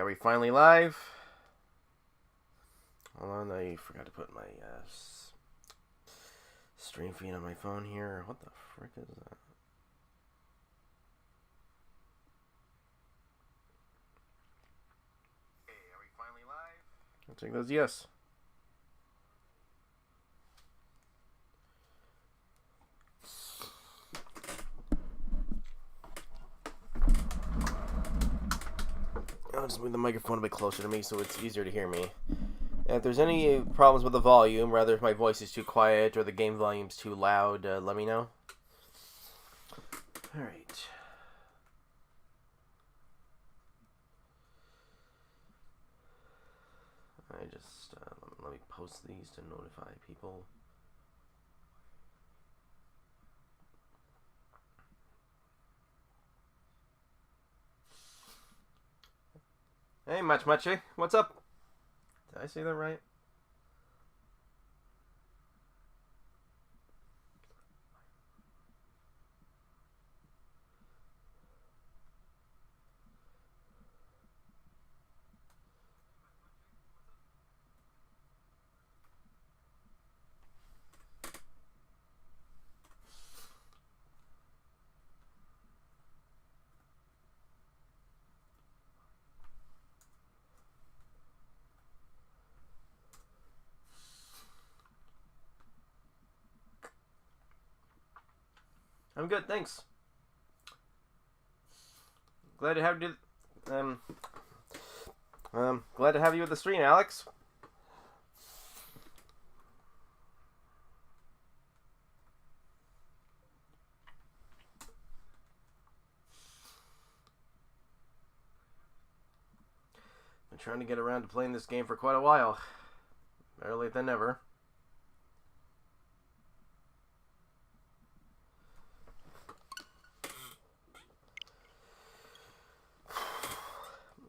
Are we finally live? Hold on, I forgot to put my stream feed on my phone here. What the frick is that? Hey, are we finally live? I'll take those yes. I'll just move the microphone a bit closer to me so it's easier to hear me. If there's any problems with the volume, rather if my voice is too quiet or the game volume's too loud, let me know. Alright. Let me post these to notify people. Hey, Machi, what's up? Did I say that right? I'm good, thanks. Glad to have you. Glad to have you at the stream, Alex. Been trying to get around to playing this game for quite a while. Better late than never.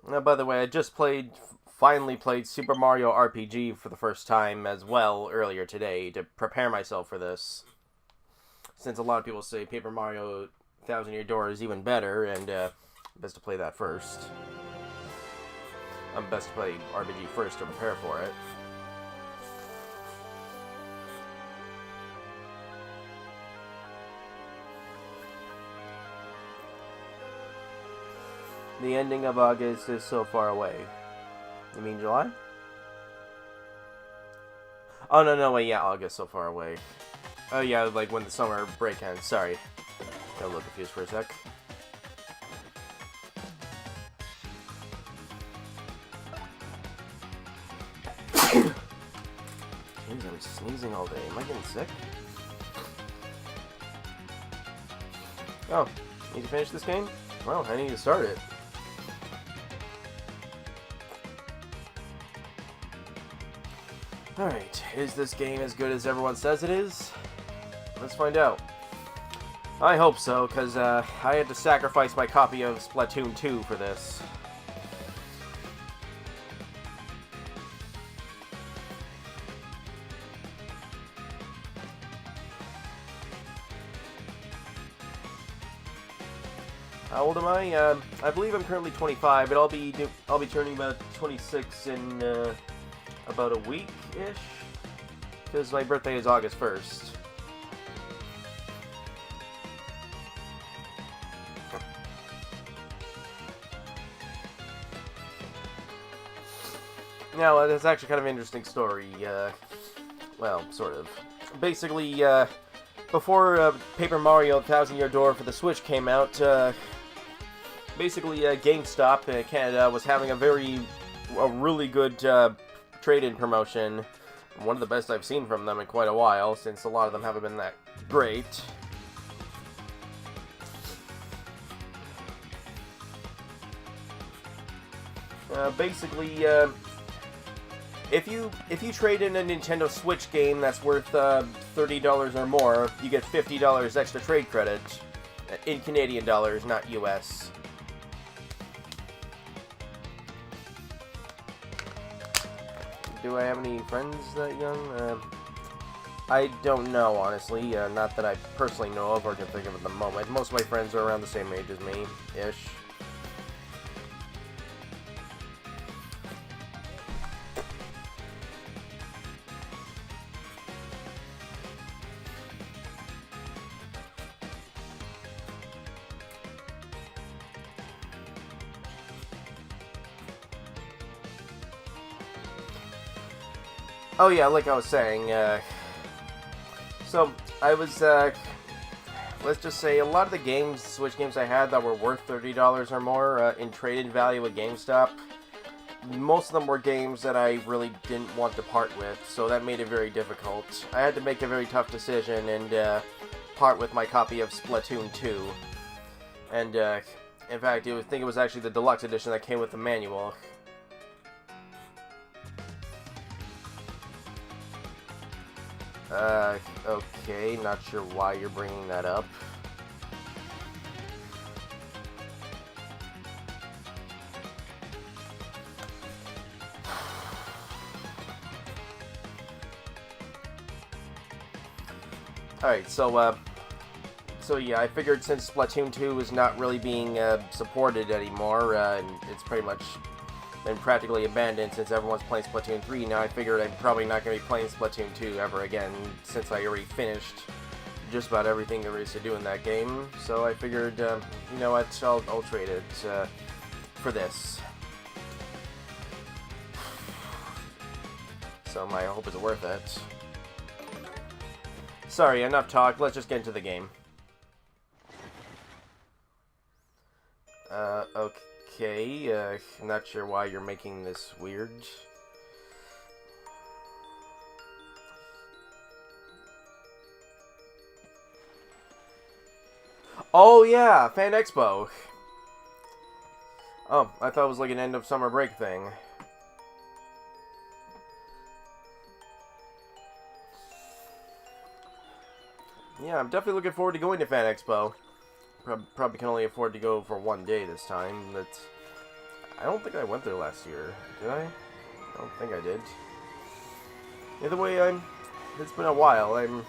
Now, by the way, I just finally played Super Mario RPG for the first time as well earlier today to prepare myself for this. Since a lot of people say Paper Mario Thousand Year Door is even better, and best to play that first. Best to play RPG first to prepare for it. The ending of August is so far away. You mean July? Oh, no, wait, yeah, August so far away. Oh, yeah, like when the summer break ends. Sorry. Got a little confused for a sec. Jeez, I'm sneezing all day. Am I getting sick? Oh, need to finish this game? Well, I need to start it. Alright, is this game as good as everyone says it is? Let's find out. I hope so, because I had to sacrifice my copy of Splatoon 2 for this. How old am I? I believe I'm currently 25, but I'll be turning about 26 in about a week-ish, because my birthday is August 1st. Now, that's actually kind of an interesting story. Well, sort of. Basically, before Paper Mario Thousand Year Door for the Switch came out, basically GameStop in Canada was having a really good trade-in promotion. One of the best I've seen from them in quite a while, since a lot of them haven't been that great. Basically, if you trade in a Nintendo Switch game that's worth $30 or more, you get $50 extra trade credit in Canadian dollars, not US. Do I have any friends that young? I don't know, honestly. Not that I personally know of or can think of at the moment. Most of my friends are around the same age as me, ish. Oh yeah, like I was saying, so I was, let's just say a lot of the games, Switch games I had that were worth $30 or more in trade-in value at GameStop, most of them were games that I really didn't want to part with, so that made it very difficult. I had to make a very tough decision and part with my copy of Splatoon 2. And in fact, I think it was actually the deluxe edition that came with the manual. Okay, not sure why you're bringing that up. Alright, so yeah, I figured since Splatoon 2 is not really being supported anymore, and it's pretty much been practically abandoned since everyone's playing Splatoon 3, now I figured I'm probably not going to be playing Splatoon 2 ever again, since I already finished just about everything there is to do in that game. So I figured, you know what, I'll trade it for this. So I hope it's worth it. Sorry, enough talk, let's just get into the game. Okay, I'm not sure why you're making this weird. Oh yeah, Fan Expo. Oh, I thought it was like an end of summer break thing. Yeah, I'm definitely looking forward to going to Fan Expo. Probably can only afford to go for one day this time, but I don't think I went there last year. Did I? I don't think I did. Either way, it's been a while. I'm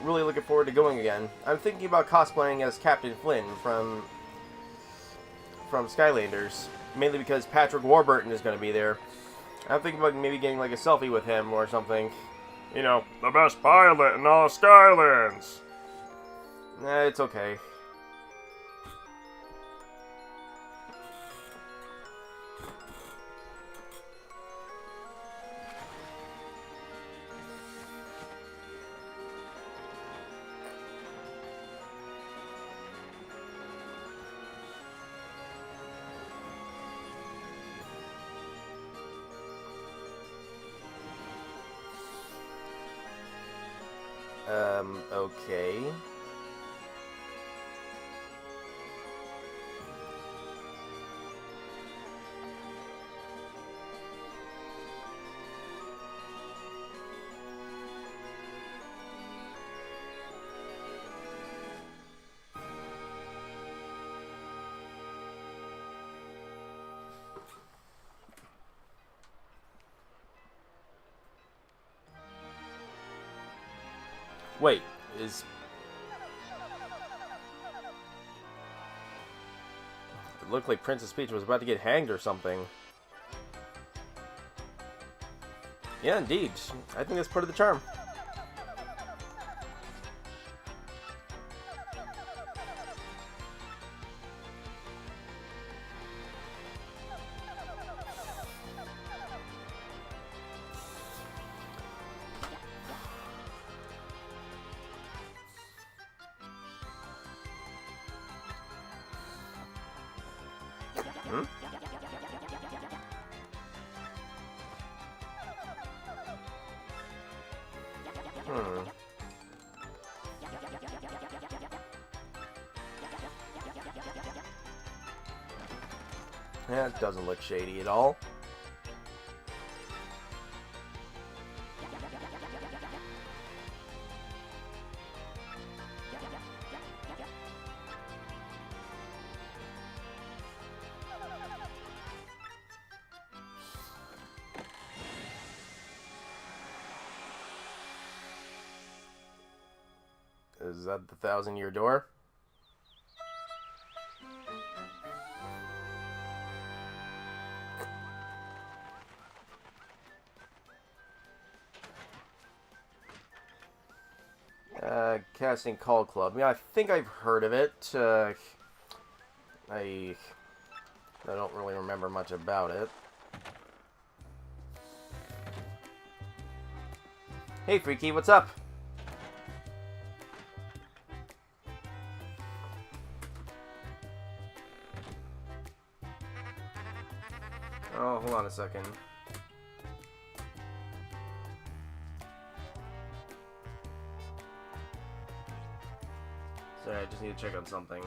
really looking forward to going again. I'm thinking about cosplaying as Captain Flynn from Skylanders, mainly because Patrick Warburton is going to be there. I'm thinking about maybe getting like a selfie with him or something. You know, the best pilot in all Skylands. Nah, it's okay. Okay. Wait, is... It looked like Princess Peach was about to get hanged or something. Yeah, indeed. I think that's part of the charm. Hmm? Yeah, it doesn't look shady at all. Is that the 1,000-year door? Casting Call Club. Yeah, I think I've heard of it. I don't really remember much about it. Hey, Freaky, what's up? Oh, hold on a second. Sorry, I just need to check on something.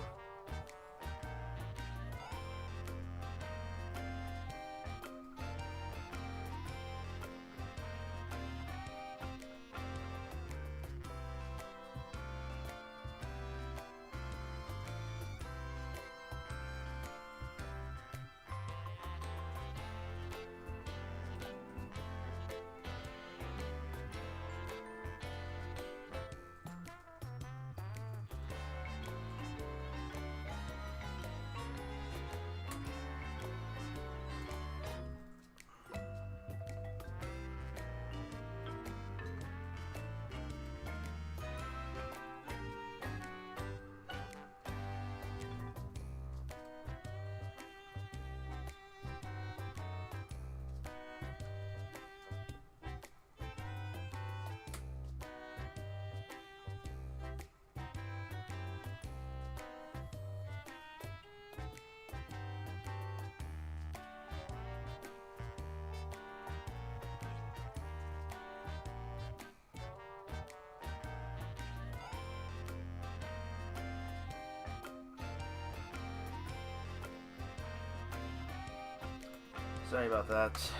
Sorry about that.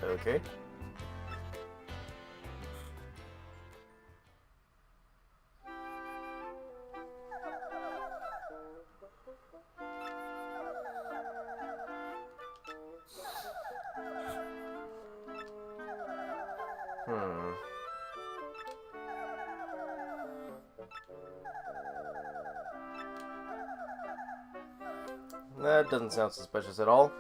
Okay. That doesn't sound suspicious at all.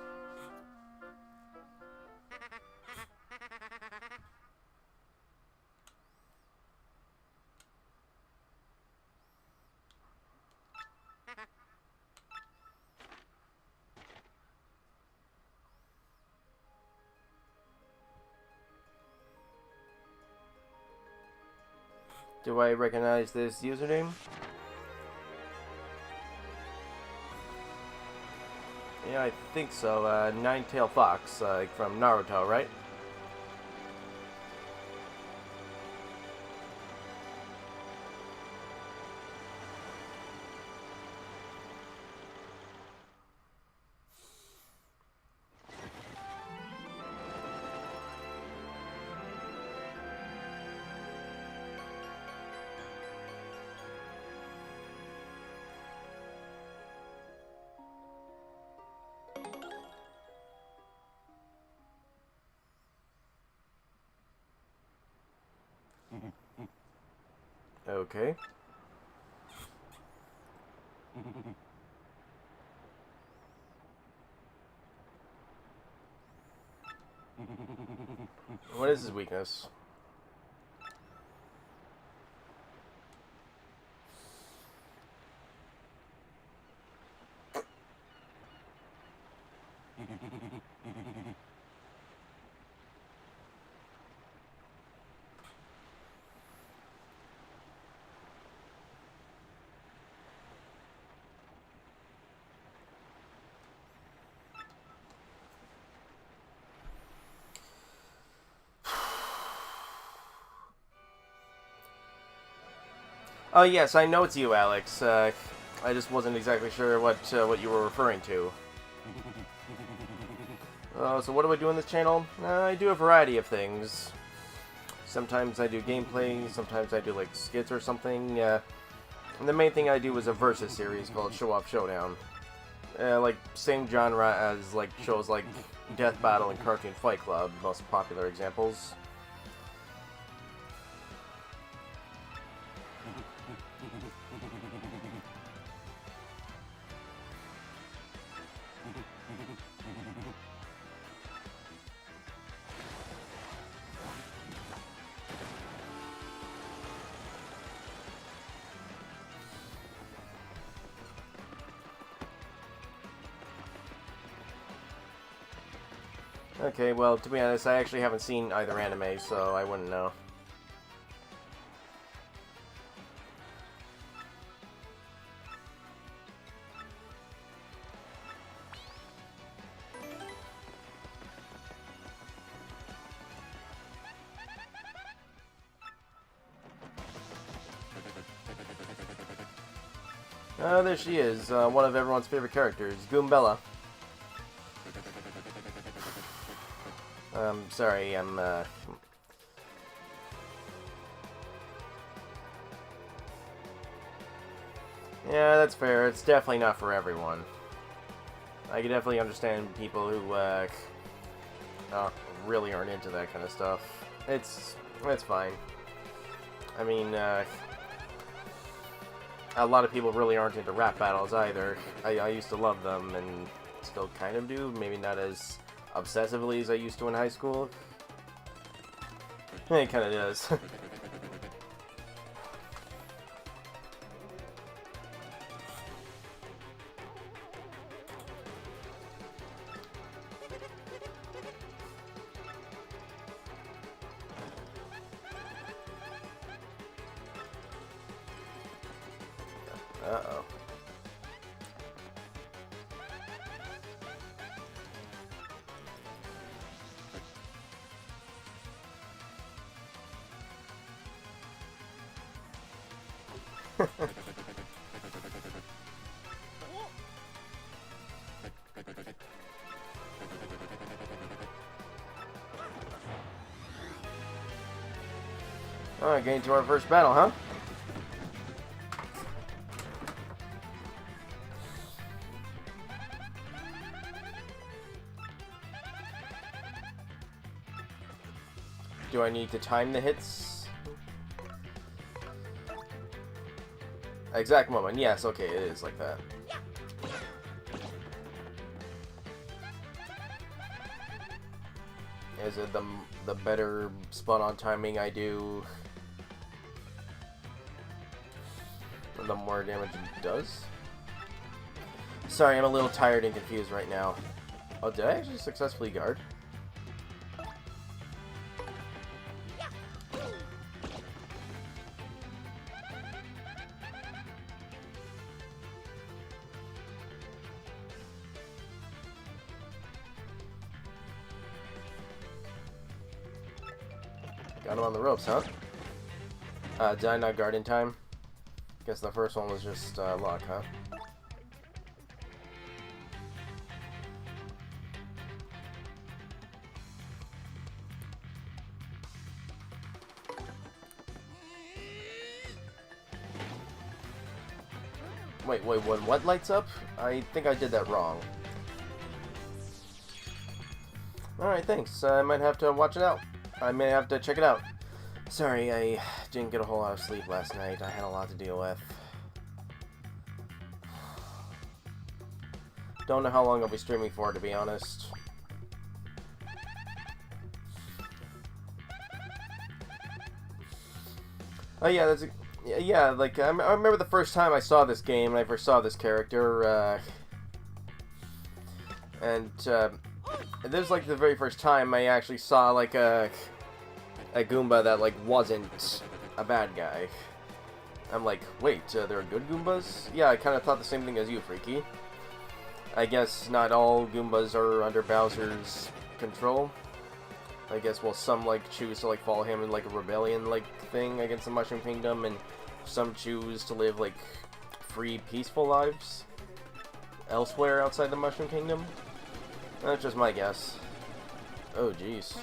Do I recognize this username? Yeah, I think so. Nine-Tailed Fox, from Naruto, right? Okay. What is his weakness? Oh yes, I know it's you, Alex. I just wasn't exactly sure what you were referring to. So what do I do on this channel? I do a variety of things. Sometimes I do gameplay, sometimes I do like skits or something. And the main thing I do is a versus series called Show Off Showdown. Like same genre as like shows like Death Battle and Cartoon Fight Club, most popular examples. Okay, well, to be honest, I actually haven't seen either anime, so I wouldn't know. Oh, there she is, one of everyone's favorite characters, Goombella. Sorry, yeah, that's fair. It's definitely not for everyone. I can definitely understand people who, really aren't into that kind of stuff. It's fine. I mean, a lot of people really aren't into rap battles either. I used to love them, and still kind of do. Maybe not as obsessively as I used to in high school. It kind of does. Uh-oh. Alright, getting to our first battle, huh? Do I need to time the hits? Exact moment. Yes, okay, it is like that. Is it the better spot on timing I do, the more damage it does? Sorry, I'm a little tired and confused right now. Oh, did I actually successfully guard? Got him on the ropes, huh? Did I not guard in time? Guess the first one was just luck, huh? Wait, when what lights up? I think I did that wrong. Alright, thanks. I might have to watch it out. I may have to check it out. Sorry, I didn't get a whole lot of sleep last night. I had a lot to deal with. Don't know how long I'll be streaming for, to be honest. Oh yeah, that's yeah. Like I remember the first time I saw this game, and I first saw this character, and this is like the very first time I actually saw like a Goomba that like wasn't a bad guy. I'm like, wait, there are good Goombas? Yeah, I kind of thought the same thing as you, Freaky. I guess not all Goombas are under Bowser's control. I guess, well, some like choose to like follow him in like a rebellion like thing against the Mushroom Kingdom, and some choose to live like free, peaceful lives elsewhere outside the Mushroom Kingdom. That's just my guess. Oh, jeez.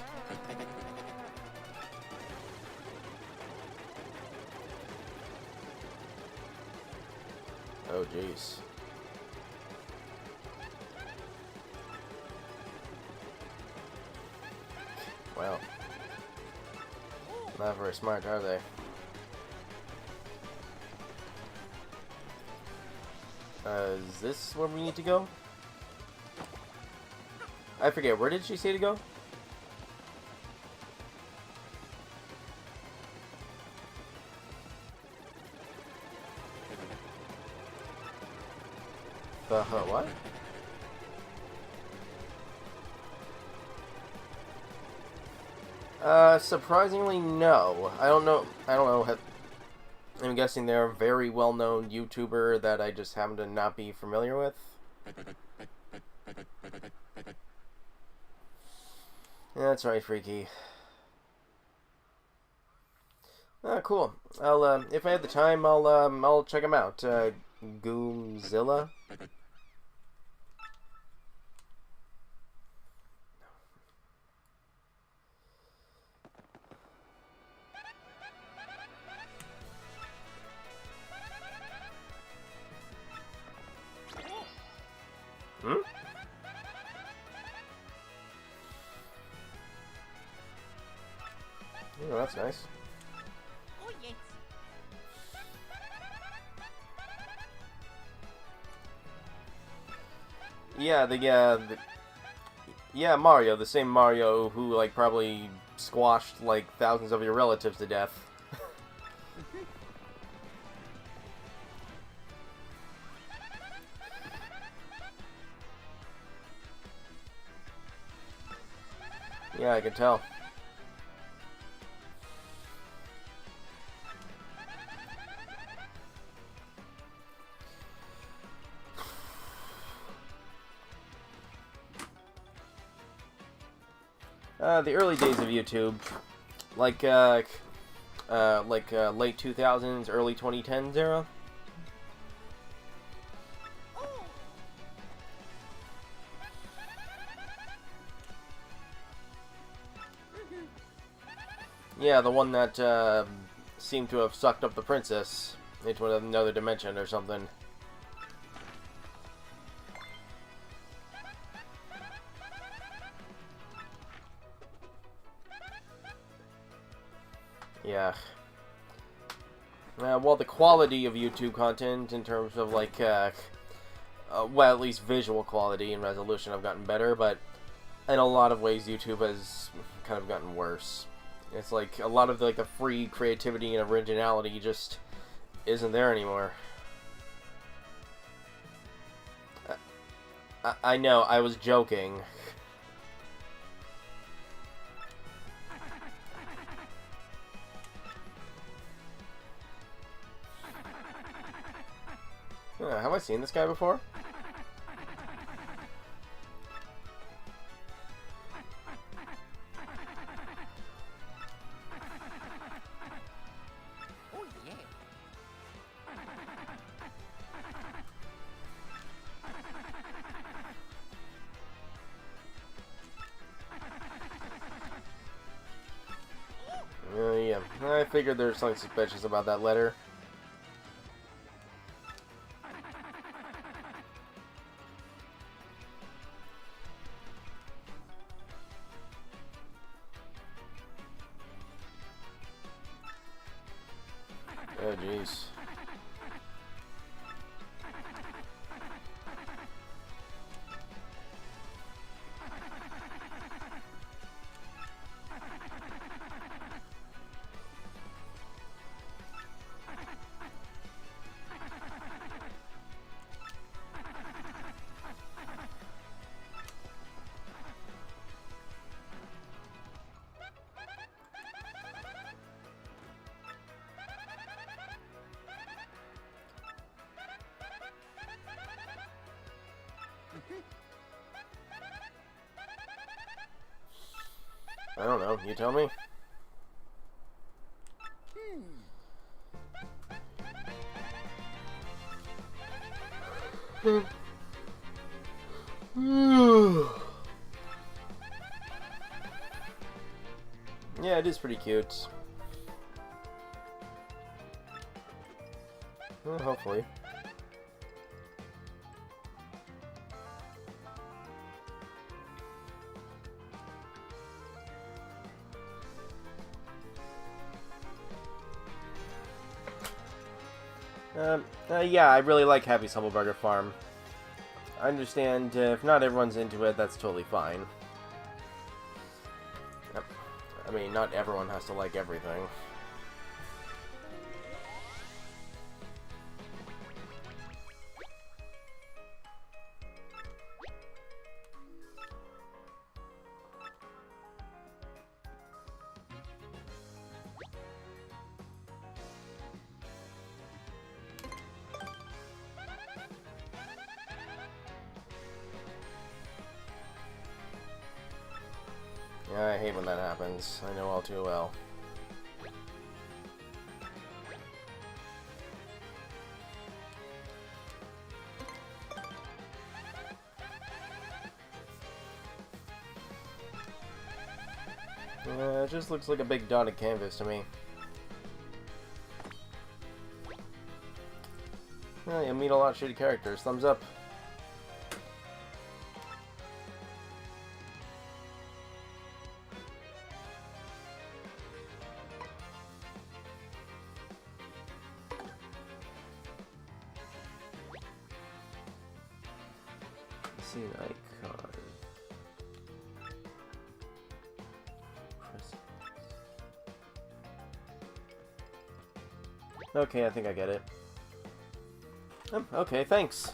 Oh, jeez. Well, not very smart, are they? Is this where we need to go? I forget, where did she say to go? What? Surprisingly, no. I don't know. I'm guessing they're a very well-known YouTuber that I just happen to not be familiar with. Yeah, that's right, Freaky. Cool. If I have the time, I'll check him out. Goomzilla? Hmm? Oh, that's nice. Oh, yes. Yeah, yeah, Mario, the same Mario who, like, probably squashed, like, thousands of your relatives to death. Yeah, I can tell. The early days of YouTube, like late 2000s, early 2010s era. Oh. Yeah, the one that seemed to have sucked up the princess into another dimension or something. Yeah. Well, the quality of YouTube content in terms of, like, well, at least visual quality and resolution have gotten better, but in a lot of ways YouTube has kind of gotten worse. It's like a lot of the free creativity and originality just isn't there anymore. I know, I was joking. Have I seen this guy before? Oh, yeah. Yeah. I figured there's something suspicious about that letter. Oh, jeez. I don't know. You tell me. Yeah, it is pretty cute. Well, hopefully. Yeah, I really like Happy Hubbleburger Farm. I understand if not everyone's into it, that's totally fine. Yep. I mean, not everyone has to like everything. Yeah, I hate when that happens. I know all too well. It just looks like a big dotted canvas to me. Yeah, you meet a lot of shitty characters. Thumbs up. Let's see an icon. Okay, I think I get it. Okay, thanks.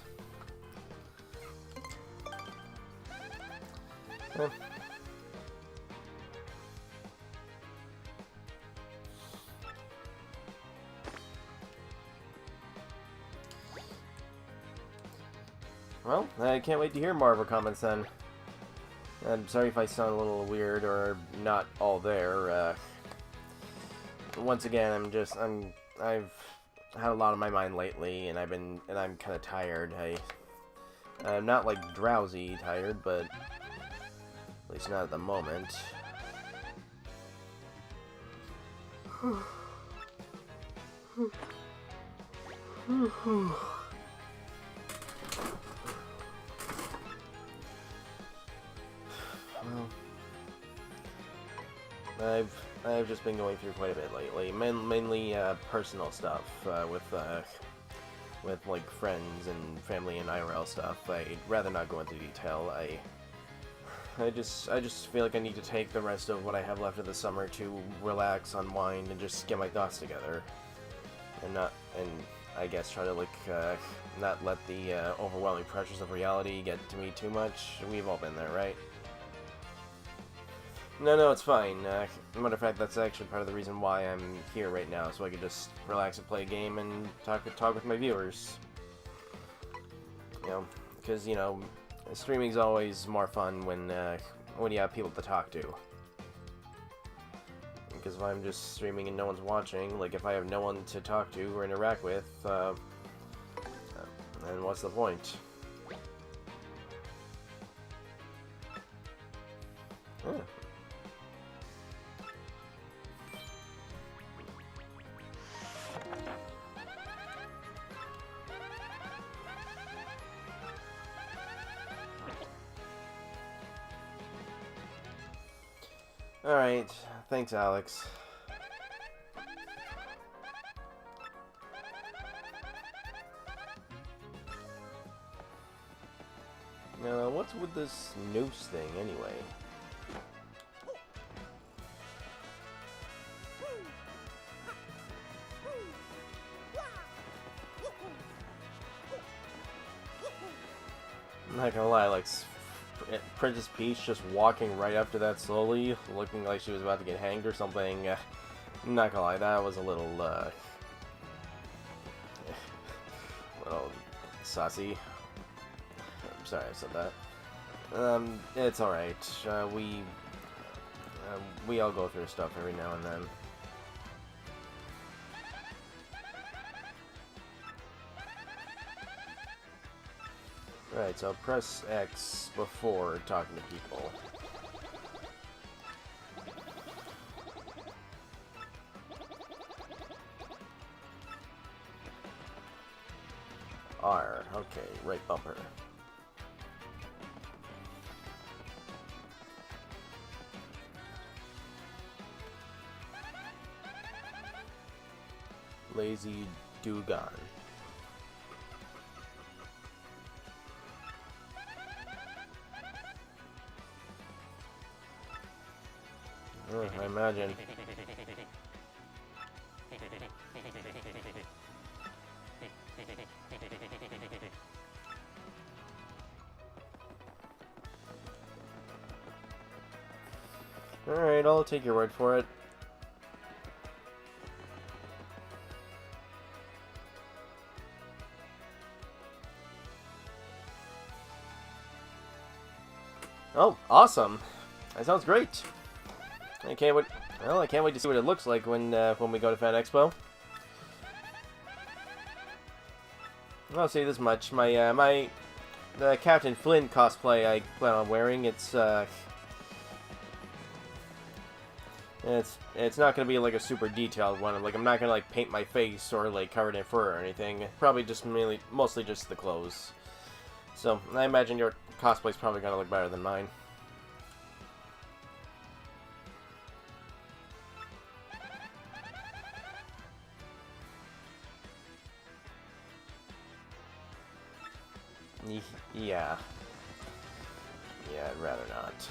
Well, I can't wait to hear more of her comments then. I'm sorry if I sound a little weird or not all there. Once again, I've had a lot on my mind lately, and I'm kind of tired. I'm not like drowsy tired, but at least not at the moment. I've just been going through quite a bit lately, mainly personal stuff with like friends and family and IRL stuff. I'd rather not go into detail. I just feel like I need to take the rest of what I have left of the summer to relax, unwind, and just get my thoughts together, and I guess try to like not let the overwhelming pressures of reality get to me too much. We've all been there, right? No, it's fine. Matter of fact, that's actually part of the reason why I'm here right now, so I can just relax and play a game and talk with my viewers. You know, because streaming's always more fun when you have people to talk to. Because if I'm just streaming and no one's watching, like if I have no one to talk to or interact with, then what's the point? Huh. Alright, thanks Alex. Now, what's with this noose thing anyway? I'm not gonna lie, like Princess Peach just walking right up to that slowly, looking like she was about to get hanged or something. I'm not gonna lie, that was a little saucy. I'm sorry I said that. It's alright. We all go through stuff every now and then. Right, so press X before talking to people. R, okay, right bumper. Lazy Dugan. I imagine. Alright, I'll take your word for it. Oh, awesome! That sounds great! I can't wait. Well, I can't wait to see what it looks like when we go to Fan Expo. I'll say this much: the Captain Flint cosplay I plan on wearing. It's not gonna be like a super detailed one. Like I'm not gonna like paint my face or like covered in fur or anything. Probably just mostly just the clothes. So I imagine your cosplay's probably gonna look better than mine. Yeah. Yeah, I'd rather not.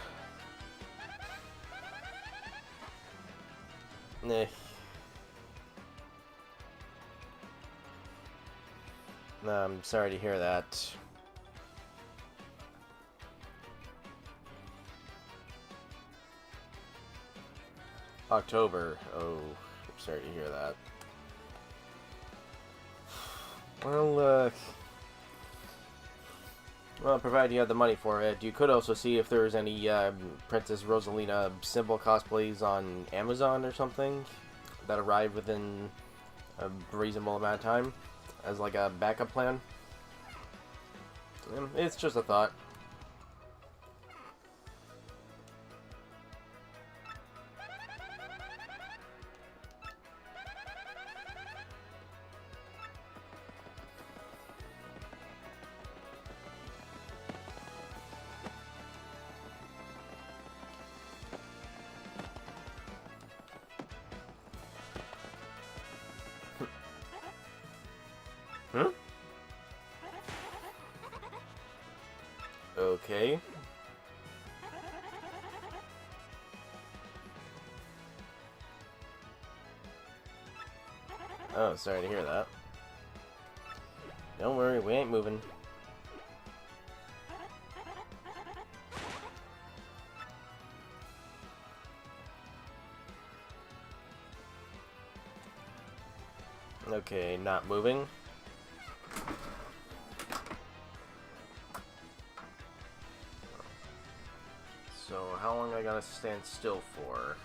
Eh. I'm sorry to hear that. October. Oh, I'm sorry to hear that. Well, provided you have the money for it, you could also see if there's any Princess Rosalina symbol cosplays on Amazon or something that arrive within a reasonable amount of time as like a backup plan. It's just a thought. Hmm? Okay. Oh, sorry to hear that. Don't worry, we ain't moving. Okay, not moving. So, how long I gotta stand still for?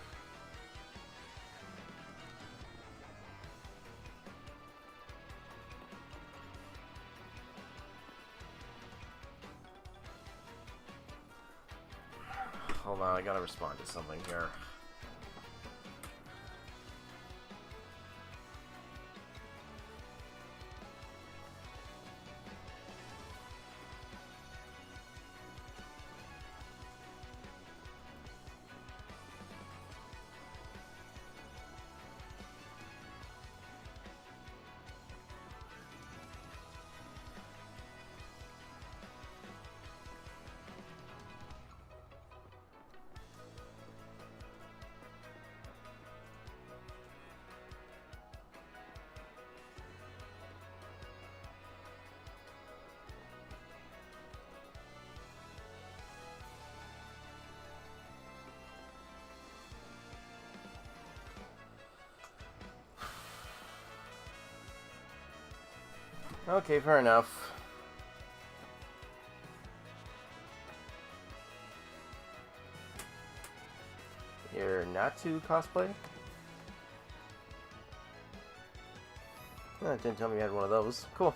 Hold on, I gotta respond to something here. Okay, fair enough. You're not to cosplay? Oh, didn't tell me you had one of those. Cool.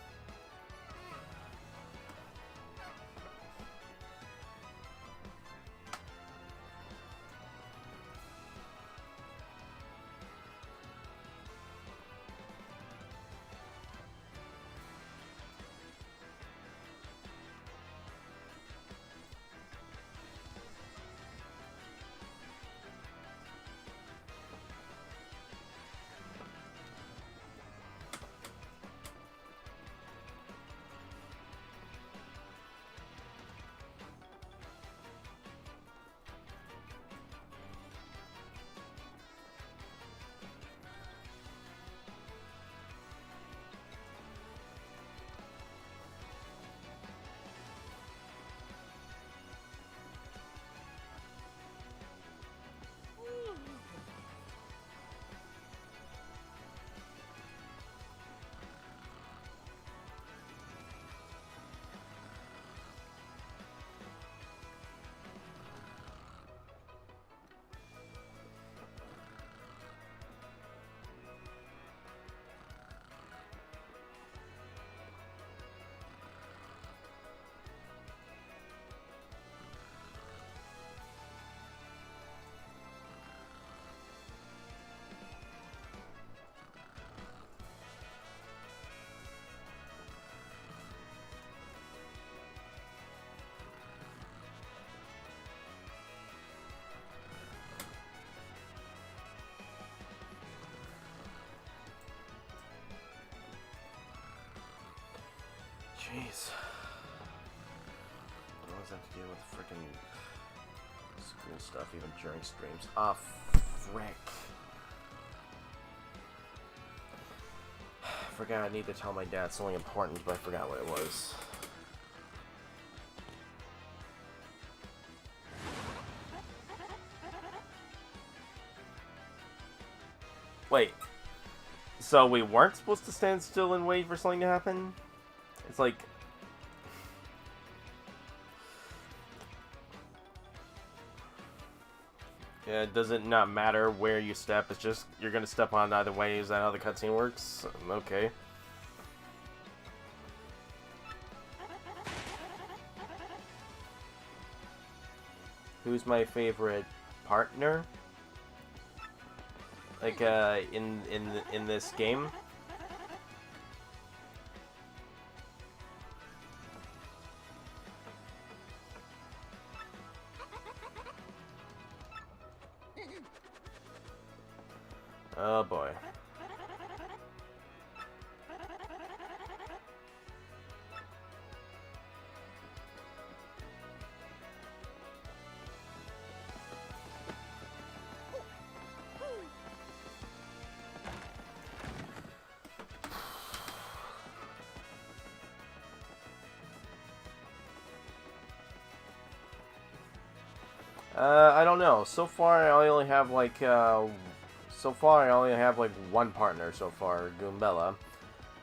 Jeez. I always have to deal with freaking screen stuff even during streams. Ah, frick. I forgot I need to tell my dad something important, but I forgot what it was. Wait. So we weren't supposed to stand still and wait for something to happen? It's like... Yeah, does it not matter where you step? It's just, you're gonna step on either way. Is that how the cutscene works? Okay. Who's my favorite partner? Like, in this game? Oh boy. I don't know. So far, I only have like one partner so far, Goombella.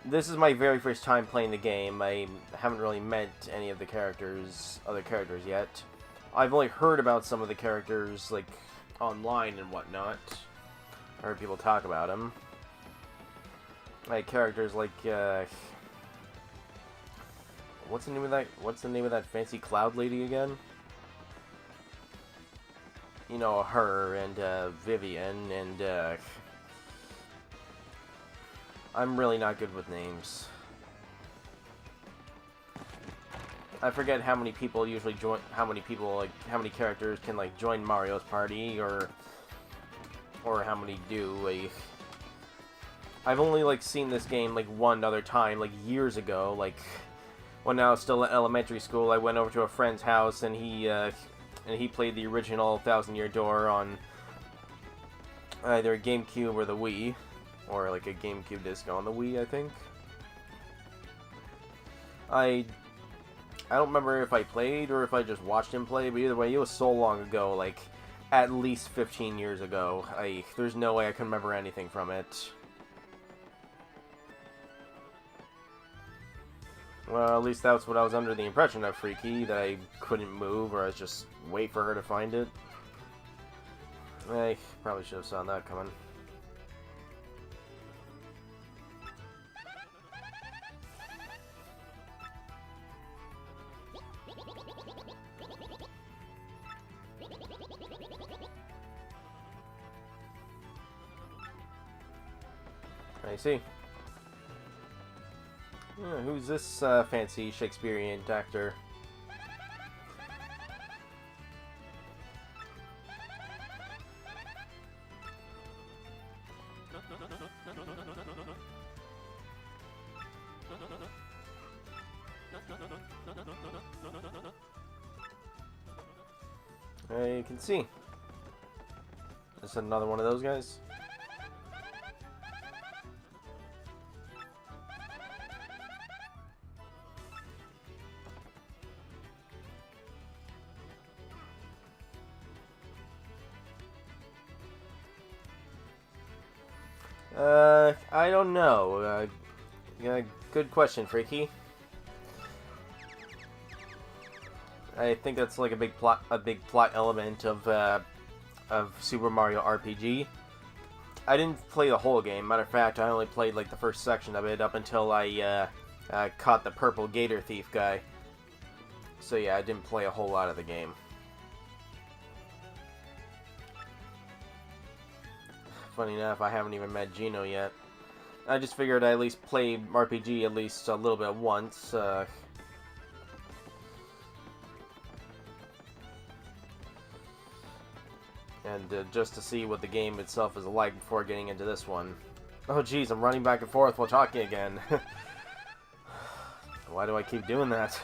This is my very first time playing the game. I haven't really met any of the other characters yet. I've only heard about some of the characters, like, online and whatnot. I heard people talk about them. Like characters like, what's the name of that fancy cloud lady again? You know, her and Vivian and I'm really not good with names. I forget how many people usually join, how many characters can like join Mario's party, or how many do. Like, I've only like seen this game like one other time, like years ago, like when I was still in elementary school. I went over to a friend's house and he played the original Thousand Year Door on either a GameCube or the Wii, or like a GameCube disc on the Wii, I think. I don't remember if I played or if I just watched him play, but either way, it was so long ago, like at least 15 years ago. There's no way I can remember anything from it. Well, at least that's what I was under the impression of Freaky, that I couldn't move, or I was just wait for her to find it. I probably should have saw that coming. I see. Yeah, who's this fancy Shakespearean actor? You can see. This is another one of those guys. I don't know. Yeah, good question, Freaky. I think that's like a big plot element of Super Mario RPG. I didn't play the whole game. Matter of fact, I only played like the first section of it up until I caught the purple gator thief guy. So yeah, I didn't play a whole lot of the game. Funny enough, I haven't even met Gino yet. I just figured I'd at least play RPG at least a little bit once. And just to see what the game itself is like before getting into this one. Oh geez, I'm running back and forth while talking again. Why do I keep doing that?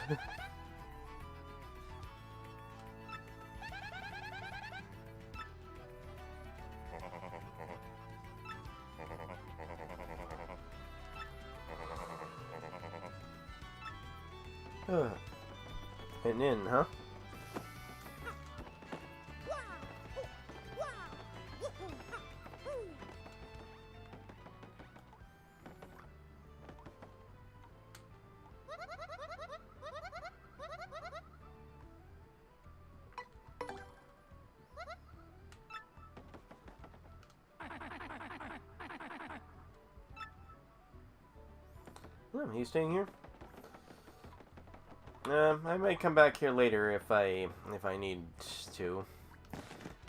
Hitting in, huh? Oh, he's staying here. I might come back here later if I need to.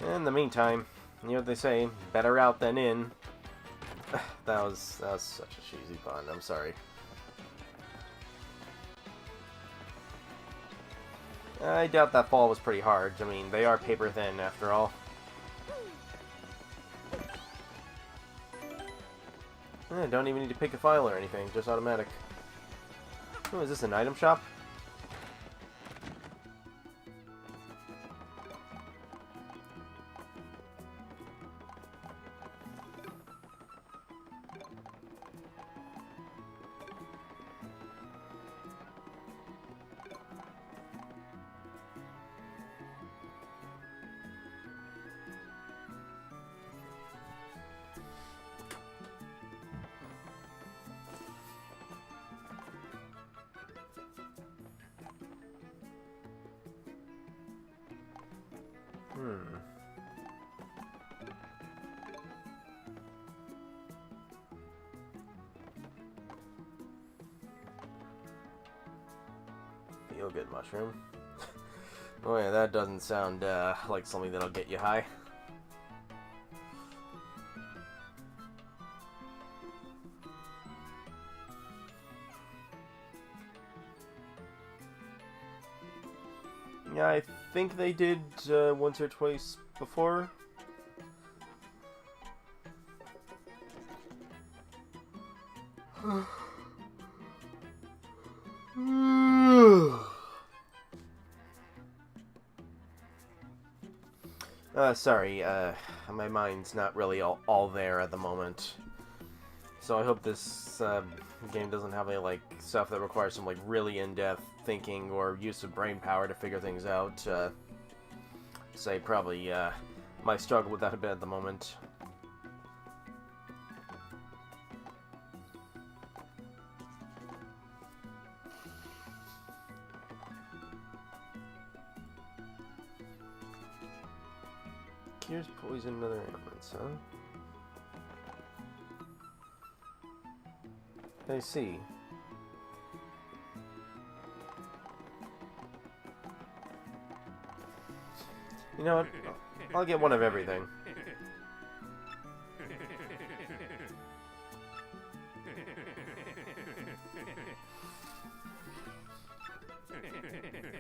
In the meantime, you know what they say, better out than in. that was such a cheesy pun. I'm sorry. I doubt that fall was pretty hard. I mean, they are paper thin after all. Don't even need to pick a file or anything, just automatic. Oh, is this an item shop? Feel good mushroom. Oh yeah, that doesn't sound like something that'll get you high. Yeah, I think they did once or twice before. Sorry, my mind's not really all there at the moment. So I hope this game doesn't have any, like, stuff that requires some, like, really in-depth thinking or use of brain power to figure things out. So I probably might struggle with that a bit at the moment. Here's poison and other elements, huh? I see. You know what? I'll get one of everything.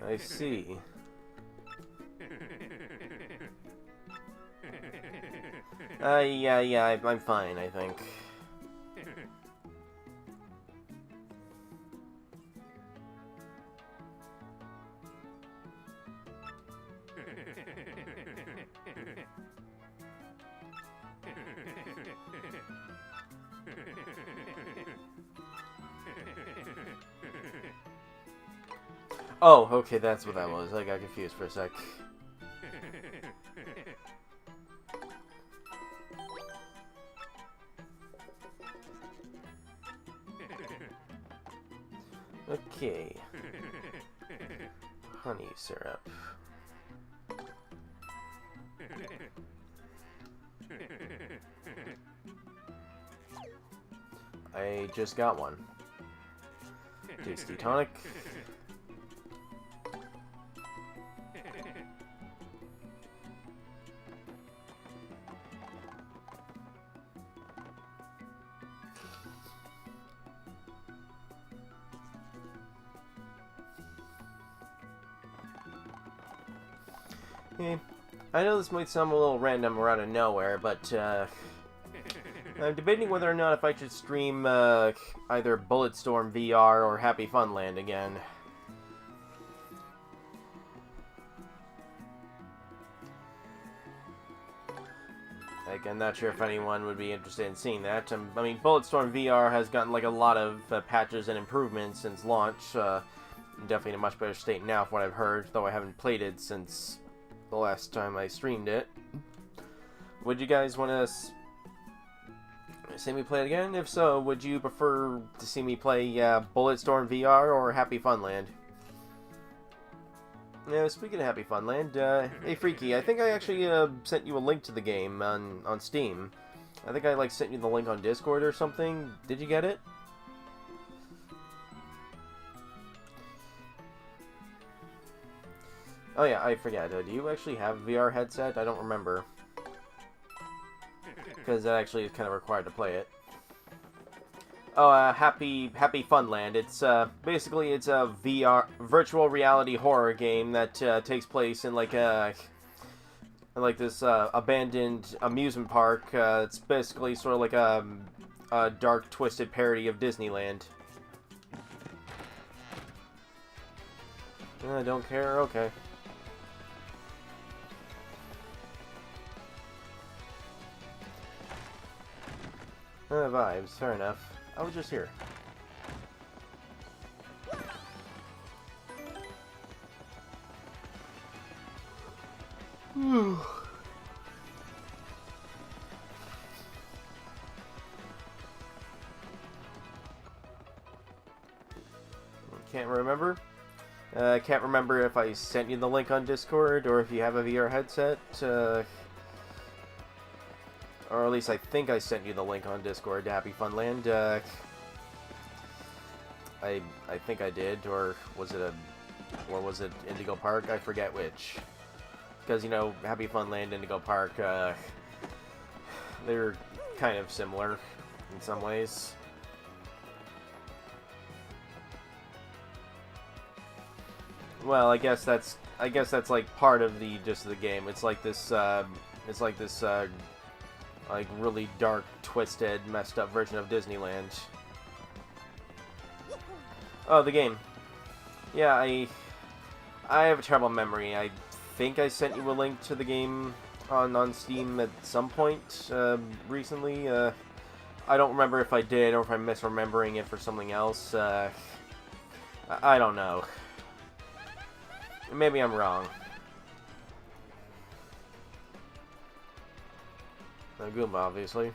I see. Yeah, I'm fine, I think. Oh, okay, that's what that was. I got confused for a sec. Okay. Honey syrup. I just got one. Tasty tonic. Hey, I know this might sound a little random or out of nowhere, but I'm debating whether or not if I should stream either Bulletstorm VR or Happy Funland again. Like, I'm not sure if anyone would be interested in seeing that. I mean, Bulletstorm VR has gotten like a lot of patches and improvements since launch. Definitely in a much better state now, from what I've heard, though I haven't played it since the last time I streamed it. Would you guys want to see me play it again? If so, would you prefer to see me play Bulletstorm VR or Happy Funland? Yeah, speaking of Happy Funland, hey Freaky, I think I actually sent you a link to the game on Steam. I think I like sent you the link on Discord or something. Did you get it? Oh yeah, I forget. Do you actually have a VR headset? I don't remember. Because that actually is kind of required to play it. Oh, Happy Funland. It's basically it's a VR virtual reality horror game that takes place in like this abandoned amusement park. It's basically sort of like a dark, twisted parody of Disneyland. I don't care. Okay. Vibes. Fair enough. I was just here. Can't remember. I can't remember if I sent you the link on Discord or if you have a VR headset. Or at least I think I sent you the link on Discord to Happy Funland. I think I did, or was it Indigo Park? I forget which. Because, you know, Happy Funland, Indigo Park, they're kind of similar in some ways. Well, I guess that's like part of the game. It's like this like really dark, twisted, messed up version of Disneyland. Oh, the game. Yeah, I have a terrible memory. I think I sent you a link to the game on Steam at some point recently. I don't remember if I did or if I'm misremembering it for something else. I don't know. Maybe I'm wrong. A Goomba, obviously.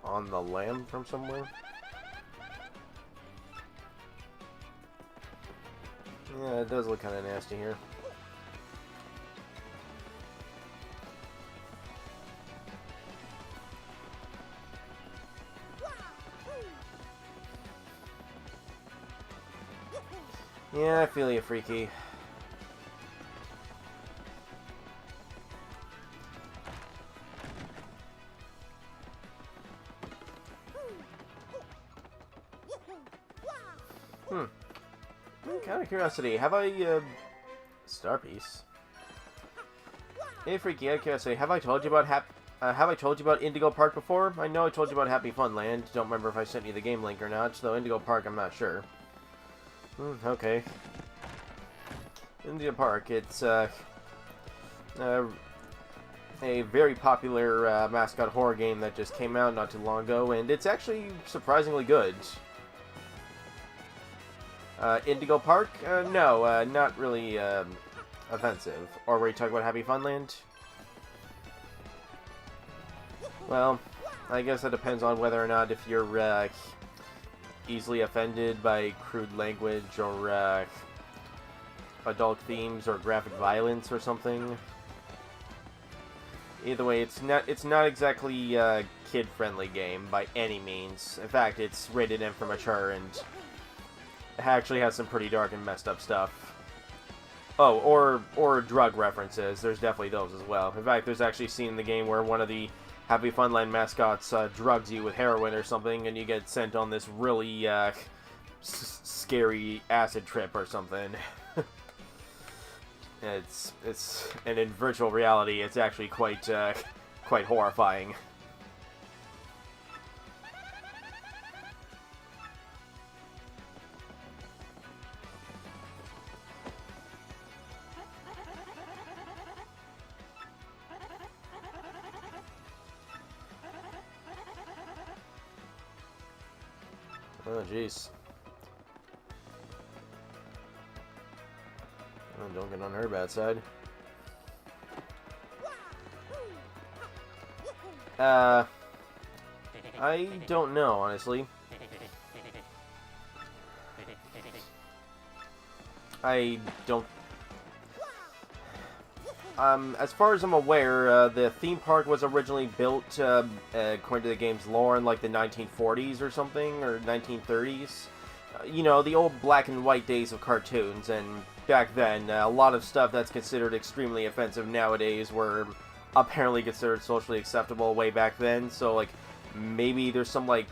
On the lamb from somewhere? Yeah, it does look kind of nasty here. Yeah, I feel you, Freaky. Out of curiosity, have I, Star Piece? Hey, Freaky, out of curiosity, have I told you about Indigo Park before? I know I told you about Happy Funland. Don't remember if I sent you the game link or not, though Indigo Park, I'm not sure. Okay. Indigo Park, it's, a very popular, mascot horror game that just came out not too long ago, and it's actually surprisingly good. Indigo Park? No, not really, offensive. Or were you talking about Happy Funland? Well, I guess that depends on whether or not if you're, easily offended by crude language or, adult themes or graphic violence or something. Either way, it's not exactly a kid-friendly game by any means. In fact, it's rated M for mature and it actually has some pretty dark and messed up stuff. Oh, or drug references. There's definitely those as well. In fact, there's actually a scene in the game where one of the Happy Funland mascots drugs you with heroin or something, and you get sent on this really scary acid trip or something. And in virtual reality, it's actually quite quite horrifying. Oh, jeez. Oh, don't get on her bad side. I don't know, honestly. I don't... as far as I'm aware, the theme park was originally built, according to the game's lore, in like the 1940s or something, or 1930s. You know, the old black and white days of cartoons, and back then, a lot of stuff that's considered extremely offensive nowadays were apparently considered socially acceptable way back then, so, like, maybe there's some, like,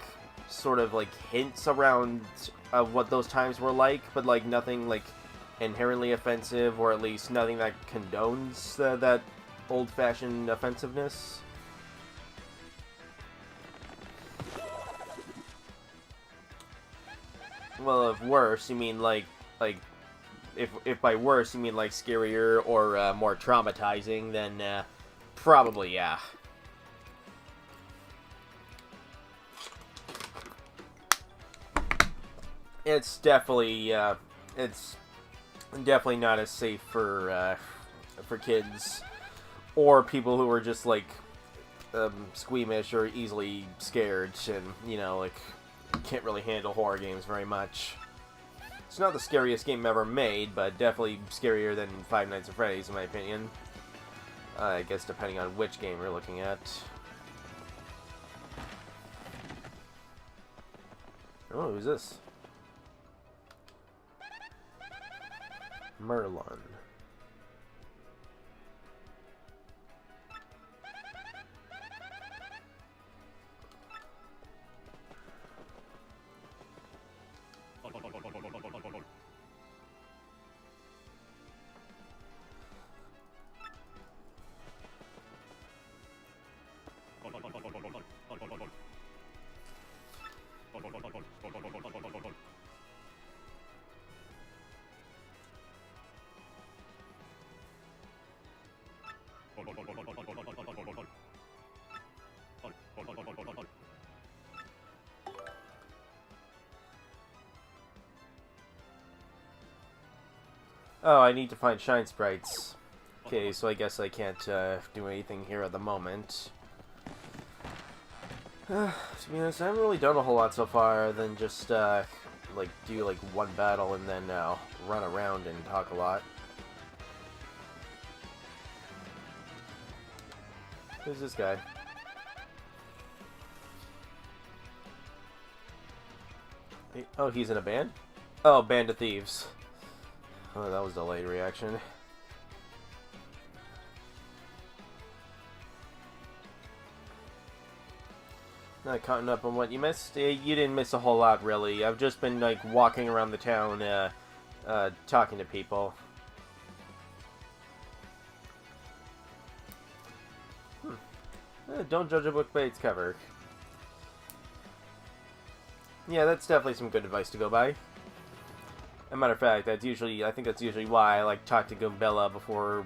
sort of, like, hints around what those times were like, but, like, nothing, like, inherently offensive, or at least nothing that condones that old-fashioned offensiveness. Well, if worse, you mean like if by worse you mean like scarier or more traumatizing, then probably yeah. It's definitely not as safe for kids or people who are just like squeamish or easily scared and, you know, like, can't really handle horror games very much. It's not the scariest game ever made, but definitely scarier than Five Nights at Freddy's, in my opinion. I guess depending on which game we're looking at. Oh, who's this? Merlin. Oh, I need to find Shine Sprites. Okay, so I guess I can't do anything here at the moment. To be honest, I haven't really done a whole lot so far than just, like, do, like, one battle and then run around and talk a lot. Who's this guy? Oh, he's in a band? Oh, Band of Thieves. Oh, that was a delayed reaction. Not caught up on what you missed? You didn't miss a whole lot, really. I've just been, like, walking around the town, talking to people. Don't judge a book by its cover. Yeah, that's definitely some good advice to go by. As a matter of fact, I think that's usually why I, like, talk to Goombella before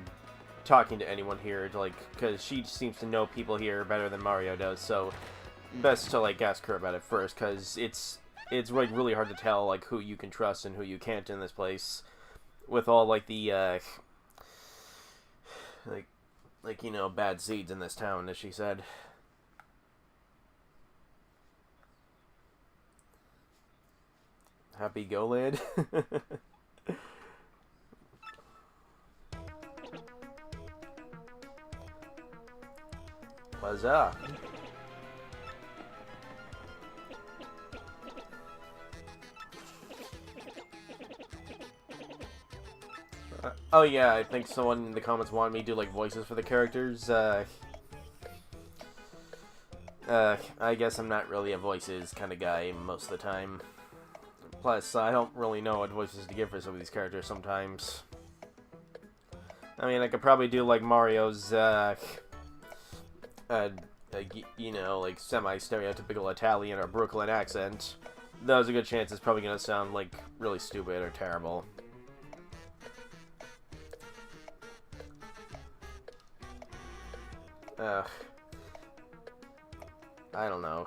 talking to anyone here, to, like, because she seems to know people here better than Mario does, so best to, like, ask her about it first, because it's like really hard to tell, like, who you can trust and who you can't in this place, with all, like, the like, you know, bad seeds in this town, as she said. Happy Go Land. What's up? Oh yeah, I think someone in the comments wanted me to do, like, voices for the characters. I guess I'm not really a voices kind of guy most of the time. Plus, I don't really know what voices to give for some of these characters sometimes. I mean, I could probably do, like, Mario's, you know, like semi-stereotypical Italian or Brooklyn accent, there's a good chance it's probably gonna sound like really stupid or terrible. I don't know.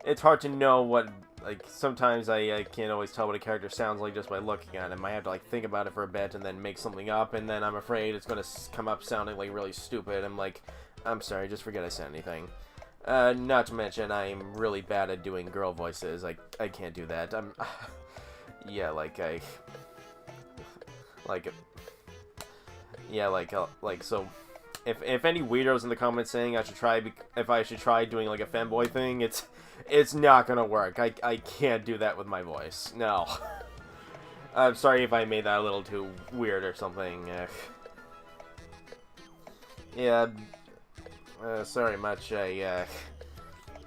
It's hard to know what, like, sometimes I can't always tell what a character sounds like just by looking at him. I have to, like, think about it for a bit and then make something up, and then I'm afraid it's gonna come up sounding, like, really stupid. I'm like, I'm sorry, just forget I said anything. Not to mention, I'm really bad at doing girl voices. I can't do that. Yeah, so... If any weirdos in the comments saying if I should try doing like a fanboy thing, it's not gonna work. I can't do that with my voice. No. I'm sorry if I made that a little too weird or something. Yeah. Sorry much. I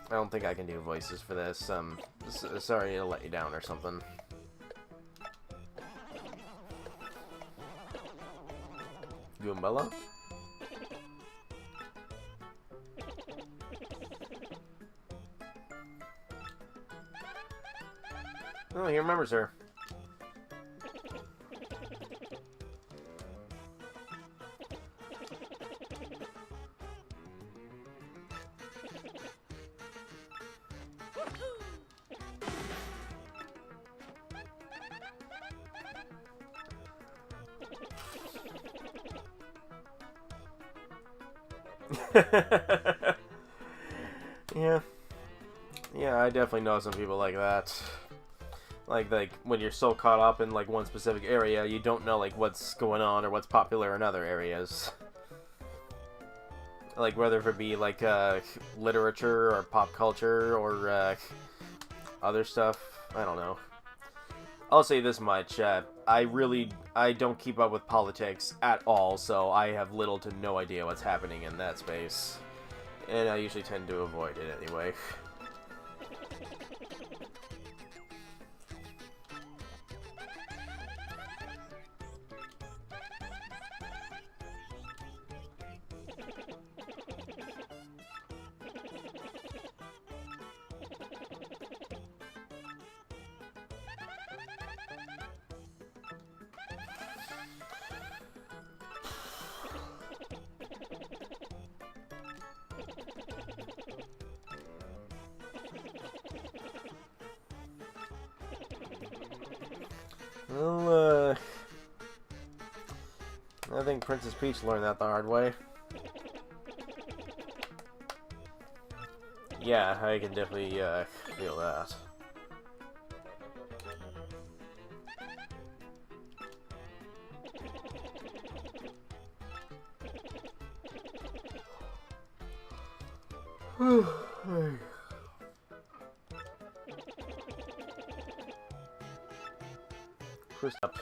don't think I can do voices for this. Sorry to let you down or something. Goombella? Oh, he remembers her. Yeah. Yeah, I definitely know some people like that. Like when you're so caught up in like one specific area, you don't know like what's going on or what's popular in other areas. Like whether it be like literature or pop culture or other stuff. I don't know. I'll say this much: I don't keep up with politics at all, so I have little to no idea what's happening in that space, and I usually tend to avoid it anyway. Well, I think Princess Peach learned that the hard way. Yeah, I can definitely feel that. Up.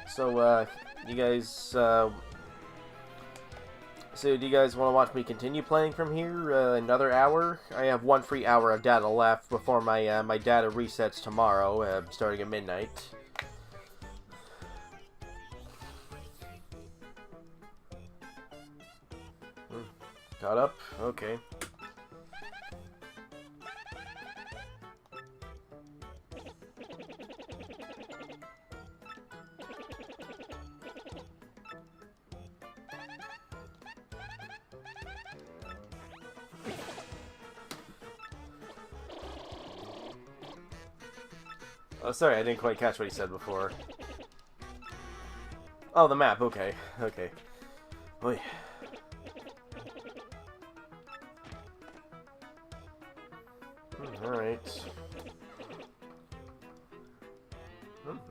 So, you guys, so do you guys want to watch me continue playing from here another hour? I have one free hour of data left before my my data resets tomorrow, starting at midnight. Caught up? Okay. Oh, sorry, I didn't quite catch what he said before. Oh, the map. Okay, okay. Oy. Alright.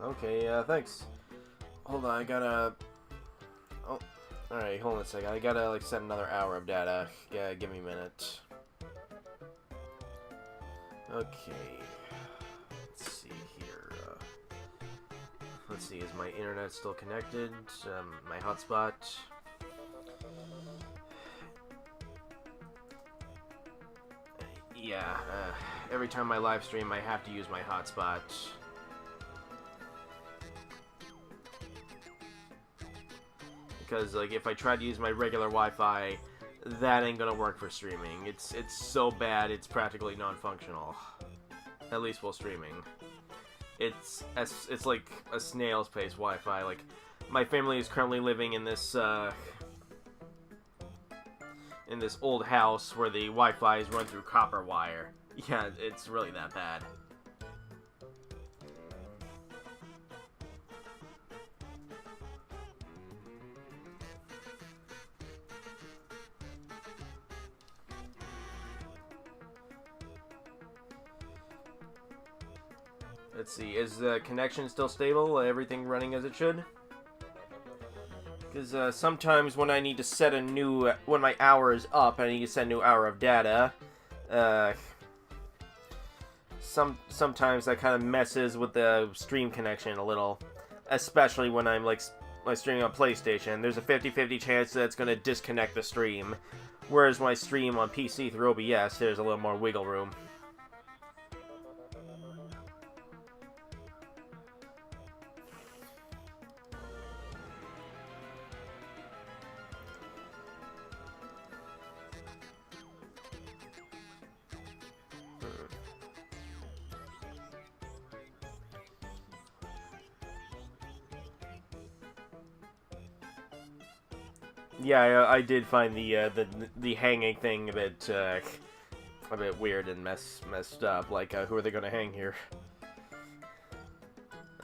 Okay, thanks. Hold on, I gotta... Oh, alright, hold on a second. I gotta, like, set another hour of data. Yeah, give me a minute. Okay. Let's see here. Let's see, is my internet still connected? My hotspot? Yeah, every time I live stream, I have to use my hotspot. because like if I try to use my regular Wi-Fi, that ain't gonna work for streaming. It's so bad it's practically non-functional. At least while streaming. It's like a snail's pace Wi-Fi. Like my family is currently living in this old house where the Wi-Fi is run through copper wire. Yeah, it's really that bad. Let's see, is the connection still stable? Everything running as it should? Because sometimes when I need to set a new... when my hour is up, I need to set a new hour of data. Sometimes that kind of messes with the stream connection a little. Especially when I'm like streaming on PlayStation. There's a 50-50 chance that it's going to disconnect the stream. Whereas when I stream on PC through OBS, there's a little more wiggle room. Yeah, I did find the hanging thing a bit weird and messed up. Like, who are they going to hang here,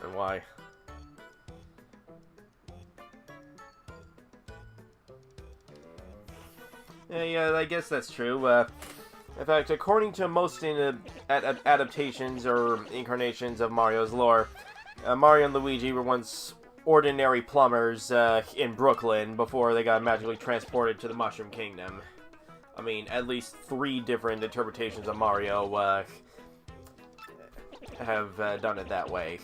and why? Yeah, I guess that's true. In fact, according to most adaptations or incarnations of Mario's lore, Mario and Luigi were once ordinary plumbers in Brooklyn before they got magically transported to the Mushroom Kingdom. I mean, at least 3 different interpretations of Mario have done it that way,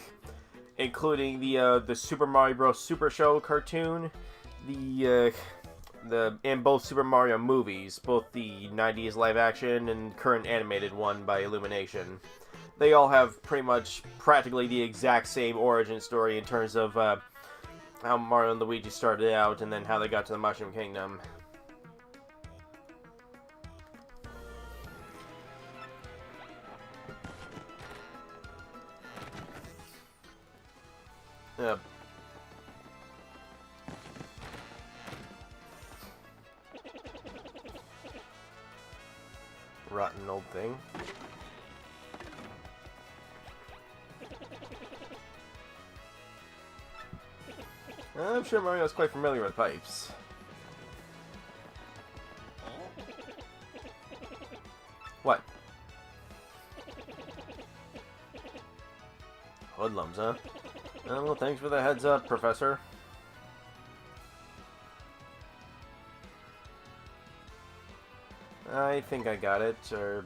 including the Super Mario Bros. Super Show cartoon, in both Super Mario movies, both the 90s live action and current animated one by Illumination. They all have pretty much practically the exact same origin story in terms of how Mario and Luigi started out and then how they got to the Mushroom Kingdom. Rotten old thing. I'm sure Mario's quite familiar with pipes. What? Hoodlums, huh? Well, thanks for the heads up, Professor. I think I got it, or...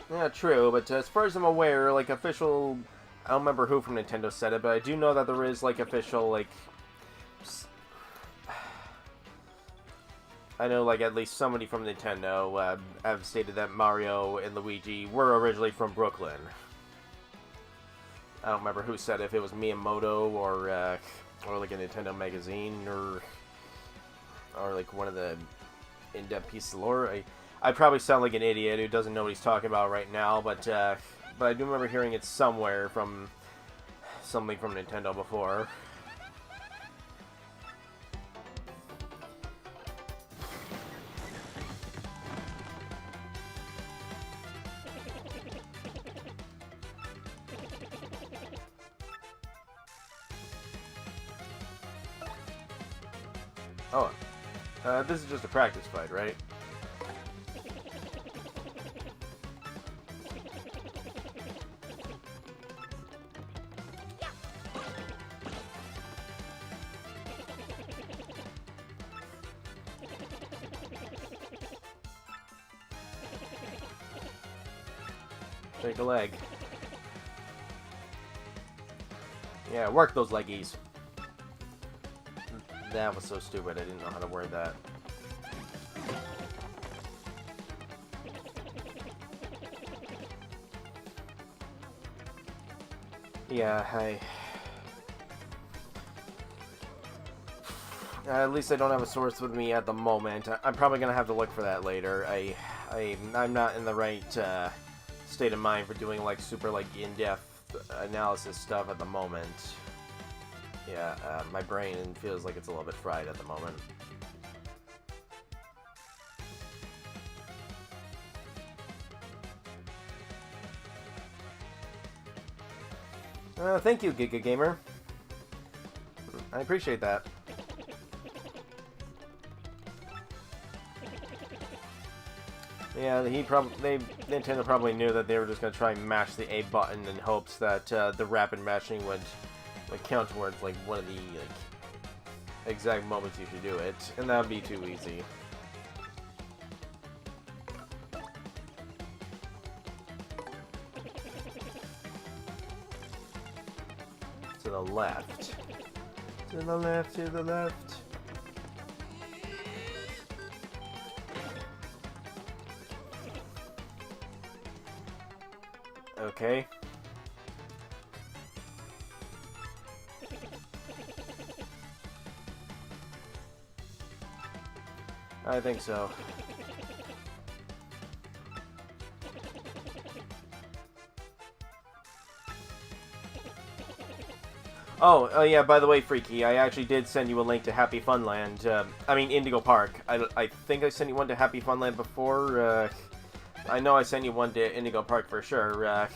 Yeah, true, but as far as I'm aware, like, official... I don't remember who from Nintendo said it, but I do know that there is, like, official, like... I know, like, at least somebody from Nintendo have stated that Mario and Luigi were originally from Brooklyn. I don't remember who said it, if it was Miyamoto or like a Nintendo magazine or like one of the in-depth pieces of lore. I probably sound like an idiot who doesn't know what he's talking about right now, but I do remember hearing it somewhere from something from Nintendo before. Oh, this is just a practice fight, right? Take a leg. Yeah, work those leggies. That was so stupid, I didn't know how to word that. Yeah, at least I don't have a source with me at the moment. I'm probably gonna have to look for that later. I'm not in the right state of mind for doing like super like in-depth analysis stuff at the moment. Yeah, my brain feels like it's a little bit fried at the moment. Thank you, Giga Gamer. I appreciate that. Yeah, Nintendo probably knew that they were just gonna try and mash the A button in hopes that the rapid mashing would count towards like one of the exact moments you should do it, and that would be too easy. To the left. To the left, to the left. Okay. I think so. Oh, yeah, by the way, Freaky, I actually did send you a link to Happy Funland. I mean, Indigo Park. I think I sent you one to Happy Funland before. I know I sent you one to Indigo Park for sure. I'm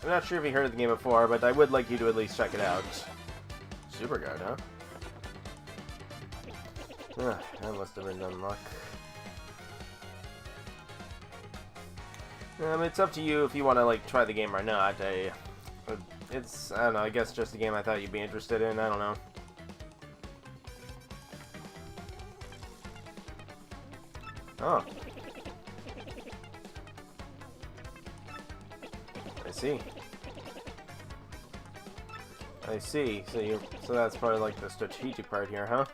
not sure if you heard of the game before, but I would like you to at least check it out. Super Guard, huh? That must have been dumb luck. It's up to you if you want to, like, try the game or not. I don't know, I guess just a game I thought you'd be interested in. I don't know. Oh. I see. I see. So that's probably like the strategic part here, huh?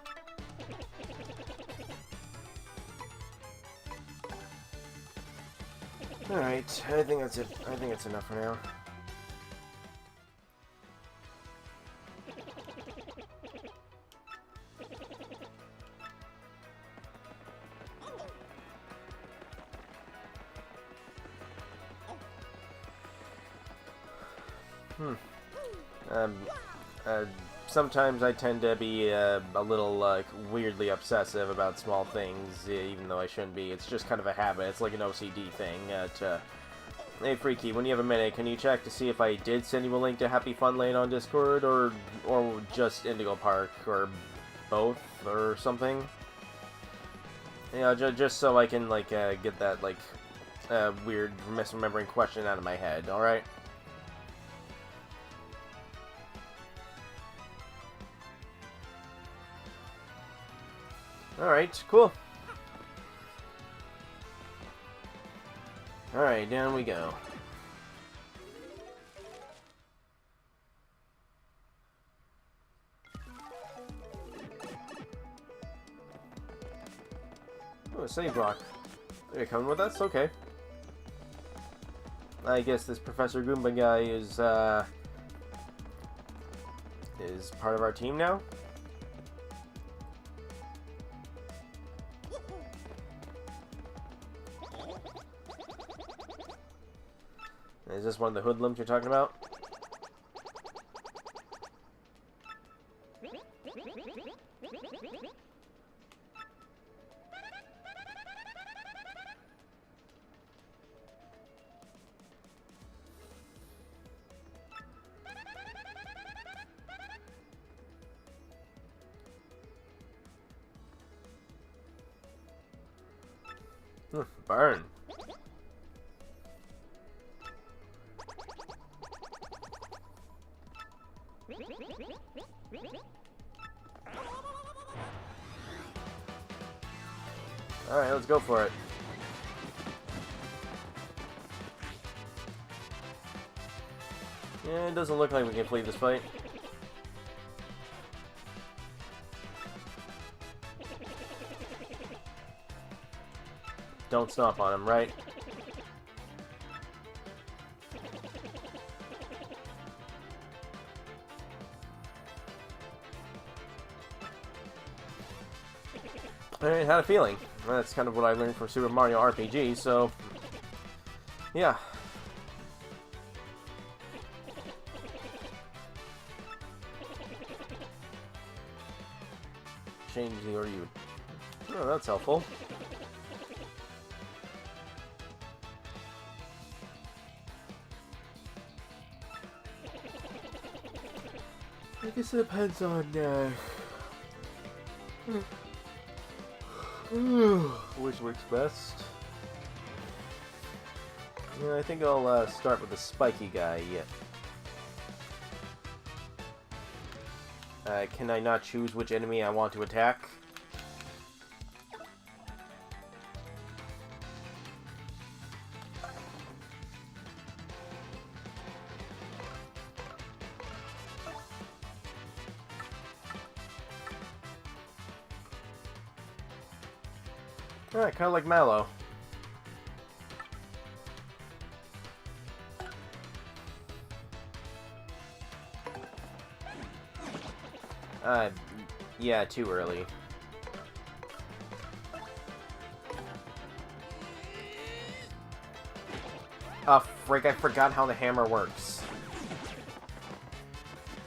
Alright, I think that's it. I think it's enough for now. Sometimes I tend to be a little weirdly obsessive about small things, even though I shouldn't be. It's just kind of a habit. It's like an OCD thing. Hey, Freaky, when you have a minute, can you check to see if I did send you a link to Happy Fun Lane on Discord, or just Indigo Park, or both, or something? You know, just so I can get that weird misremembering question out of my head. All right. Alright, cool. Alright, down we go. Oh, a save block. You're coming with us? Okay. I guess this Professor Goomba guy is part of our team now? Is this one of the hoodlums you're talking about? Burn. Alright, let's go for it. Yeah, it doesn't look like we can flee this fight. Don't stomp on him, right? I had a feeling. That's kind of what I learned from Super Mario RPG, so... yeah. Change the order you... oh, that's helpful. I guess it depends on, which works best. Yeah, I think I'll start with the spiky guy. Can I not choose which enemy I want to attack? Alright, kind of like Mallow. Yeah, too early. Oh, frick, I forgot how the hammer works.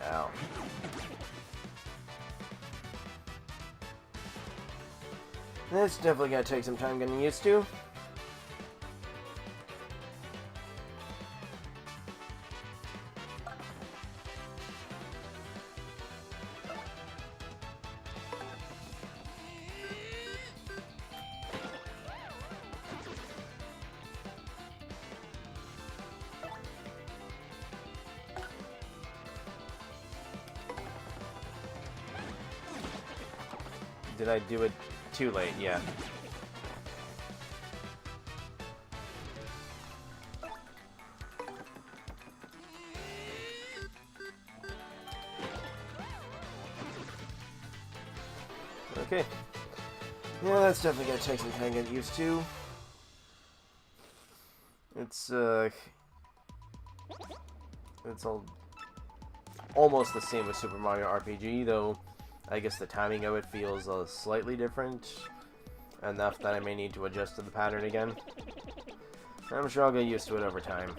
Ow. That's definitely gonna take some time getting used to. Did I do it too late? Yeah. Okay. Yeah, that's definitely gonna take some time to get used to. It's all almost the same as Super Mario RPG, though I guess the timing of it feels slightly different. Enough that I may need to adjust to the pattern again. I'm sure I'll get used to it over time.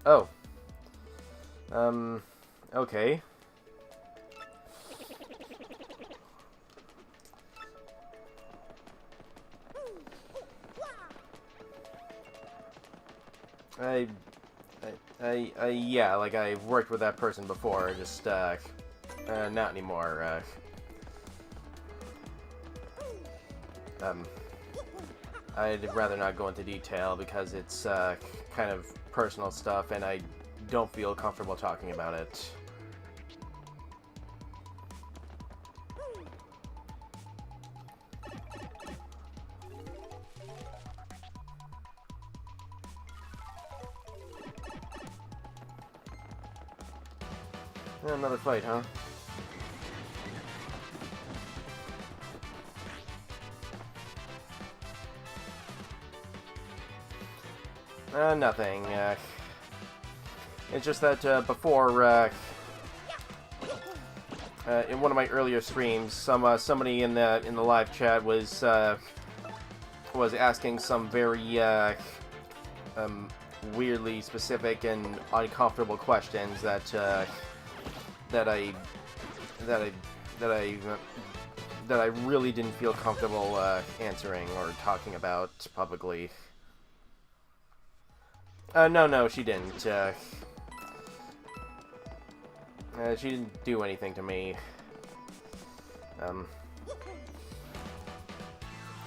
Oh. Okay. Yeah, like I've worked with that person before, just, not anymore, I'd rather not go into detail because it's, kind of personal stuff and I don't feel comfortable talking about it. Another fight, huh? Nothing. It's just that before, in one of my earlier streams, somebody in the live chat was asking some very weirdly specific and uncomfortable questions that I really didn't feel comfortable answering or talking about publicly. No, she didn't. She didn't do anything to me.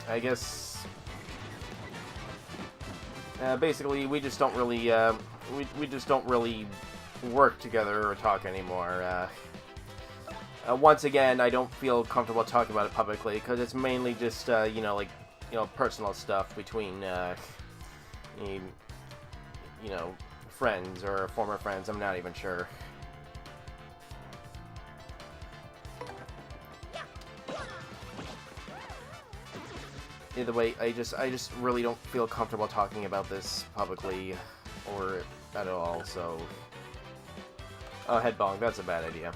I guess basically we just don't really we just don't really work together or talk anymore. Once again, I don't feel comfortable talking about it publicly because it's mainly just personal stuff between friends or former friends. I'm not even sure. either way, I just really don't feel comfortable talking about this publicly or at all. So, oh, head bong, that's a bad idea.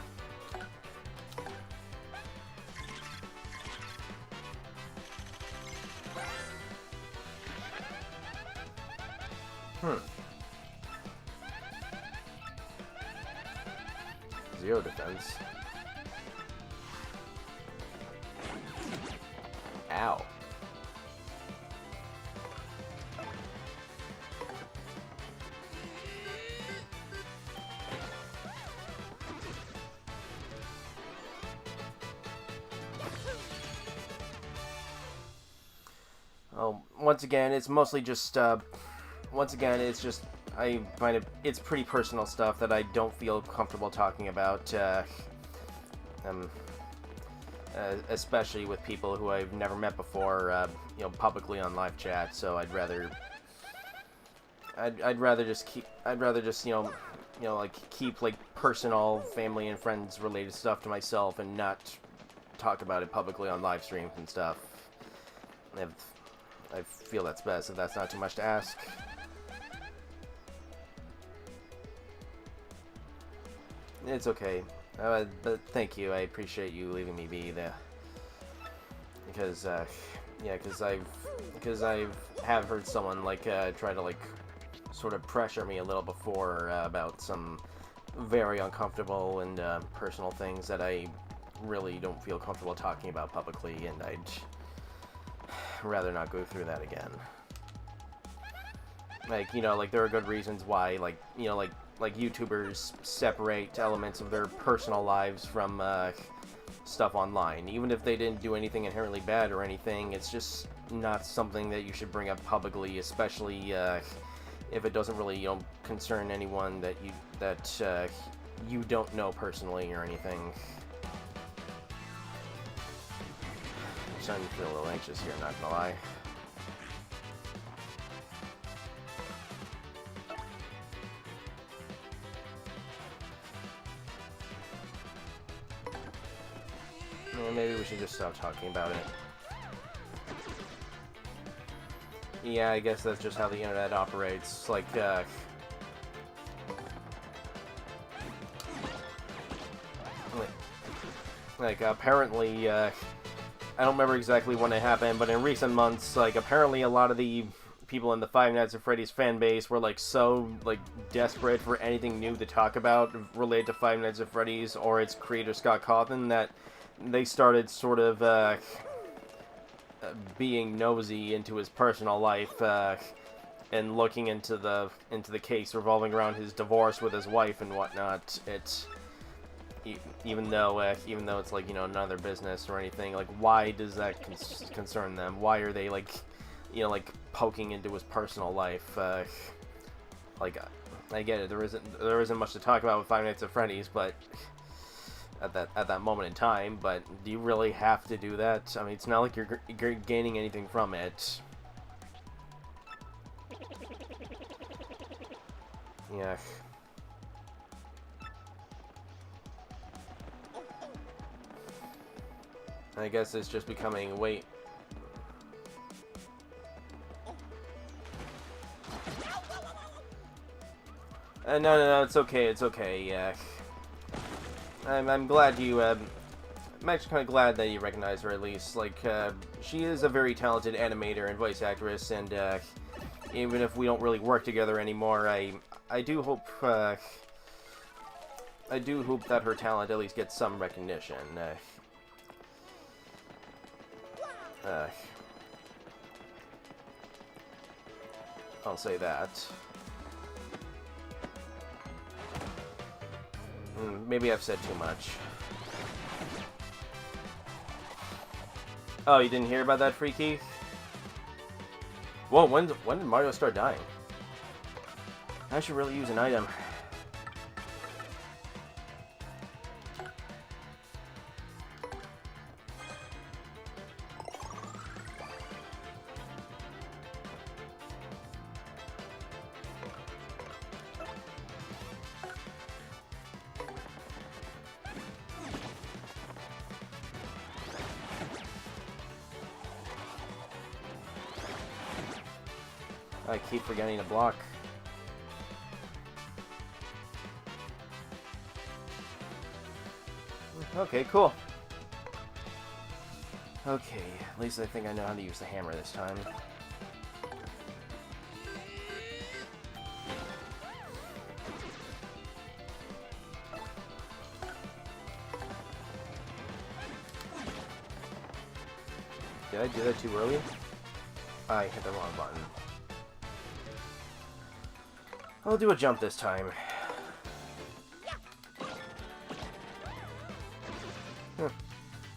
Zero defense. Ow. Oh, once again, it's mostly just, I find it's pretty personal stuff that I don't feel comfortable talking about, especially with people who I've never met before, publicly on live chat. So I'd rather just keep, keep like personal, family and friends related stuff to myself and not talk about it publicly on live streams and stuff. I feel that's best if that's not too much to ask. It's okay, but thank you. I appreciate you leaving me be there. Because I have heard someone try to sort of pressure me a little before about some very uncomfortable and personal things that I really don't feel comfortable talking about publicly, and I'd rather not go through that again. There are good reasons why, YouTubers separate elements of their personal lives from stuff online. Even if they didn't do anything inherently bad or anything, it's just not something that you should bring up publicly, especially if it doesn't really, concern anyone that you don't know personally or anything. I'm starting to feel a little anxious here, not gonna lie. Maybe we should just stop talking about it. Yeah, I guess that's just how the internet operates. Apparently, I don't remember exactly when it happened, but in recent months, apparently a lot of the people in the Five Nights at Freddy's fan base were, so desperate for anything new to talk about related to Five Nights at Freddy's or its creator, Scott Cawthon, that they started sort of being nosy into his personal life and looking into the case revolving around his divorce with his wife and whatnot. Even though it's none of their business or anything. Why does that concern them? Why are they poking into his personal life? I get it. There isn't much to talk about with Five Nights at Freddy's, but at that moment in time, but do you really have to do that? I mean, it's not like you're gaining anything from it. Yeah. I guess it's just becoming, wait. No, it's okay, yeah. I'm glad you, I'm actually kind of glad that you recognize her, at least. She is a very talented animator and voice actress, and, even if we don't really work together anymore, I do hope that her talent at least gets some recognition. I'll say that. Maybe I've said too much. Oh, you didn't hear about that, Freaky? Whoa, when did Mario start dying? I should really use an item. I keep forgetting to block. Okay, cool. Okay, at least I think I know how to use the hammer this time. Did I do that too early? I hit the wrong button. I'll do a jump this time. Huh.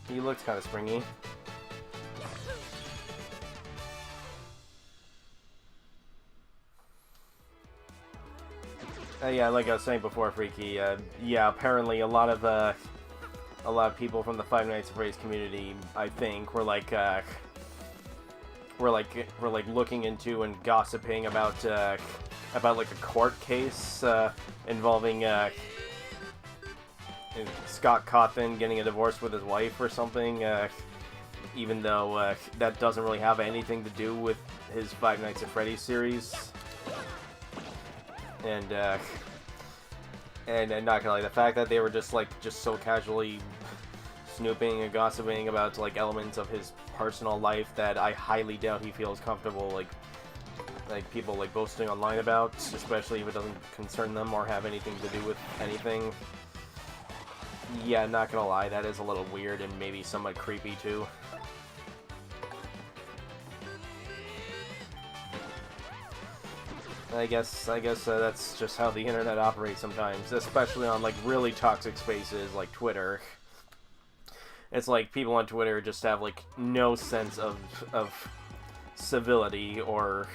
He looks kind of springy. Yeah, like I was saying before, Freaky. Yeah, apparently a lot of people from the Five Nights at Freddy's community, I think, were like looking into and gossiping about like a court case involving Scott Cawthon getting a divorce with his wife or something. Even though that doesn't really have anything to do with his Five Nights at Freddy's series. And not gonna lie, the fact that they were just so casually snooping and gossiping about like elements of his personal life that I highly doubt he feels comfortable like people like boasting online about, especially if it doesn't concern them or have anything to do with anything. Yeah, not gonna lie, that is a little weird and maybe somewhat creepy too. I guess that's just how the internet operates sometimes, especially on like really toxic spaces like Twitter. It's like people on Twitter just have like no sense of civility or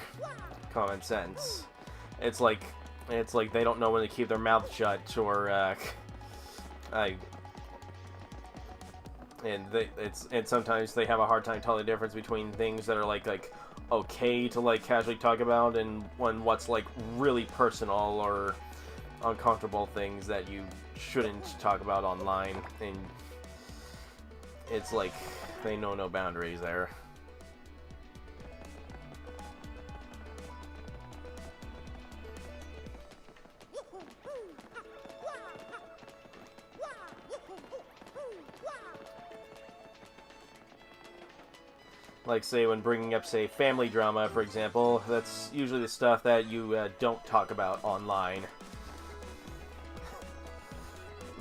common sense. It's like they don't know when to keep their mouth shut, or and sometimes they have a hard time telling the difference between things that are like okay to like casually talk about and what's like really personal or uncomfortable things that you shouldn't talk about online. And it's like they know no boundaries there. Like, say, when bringing up, say, family drama, for example, that's usually the stuff that you don't talk about online.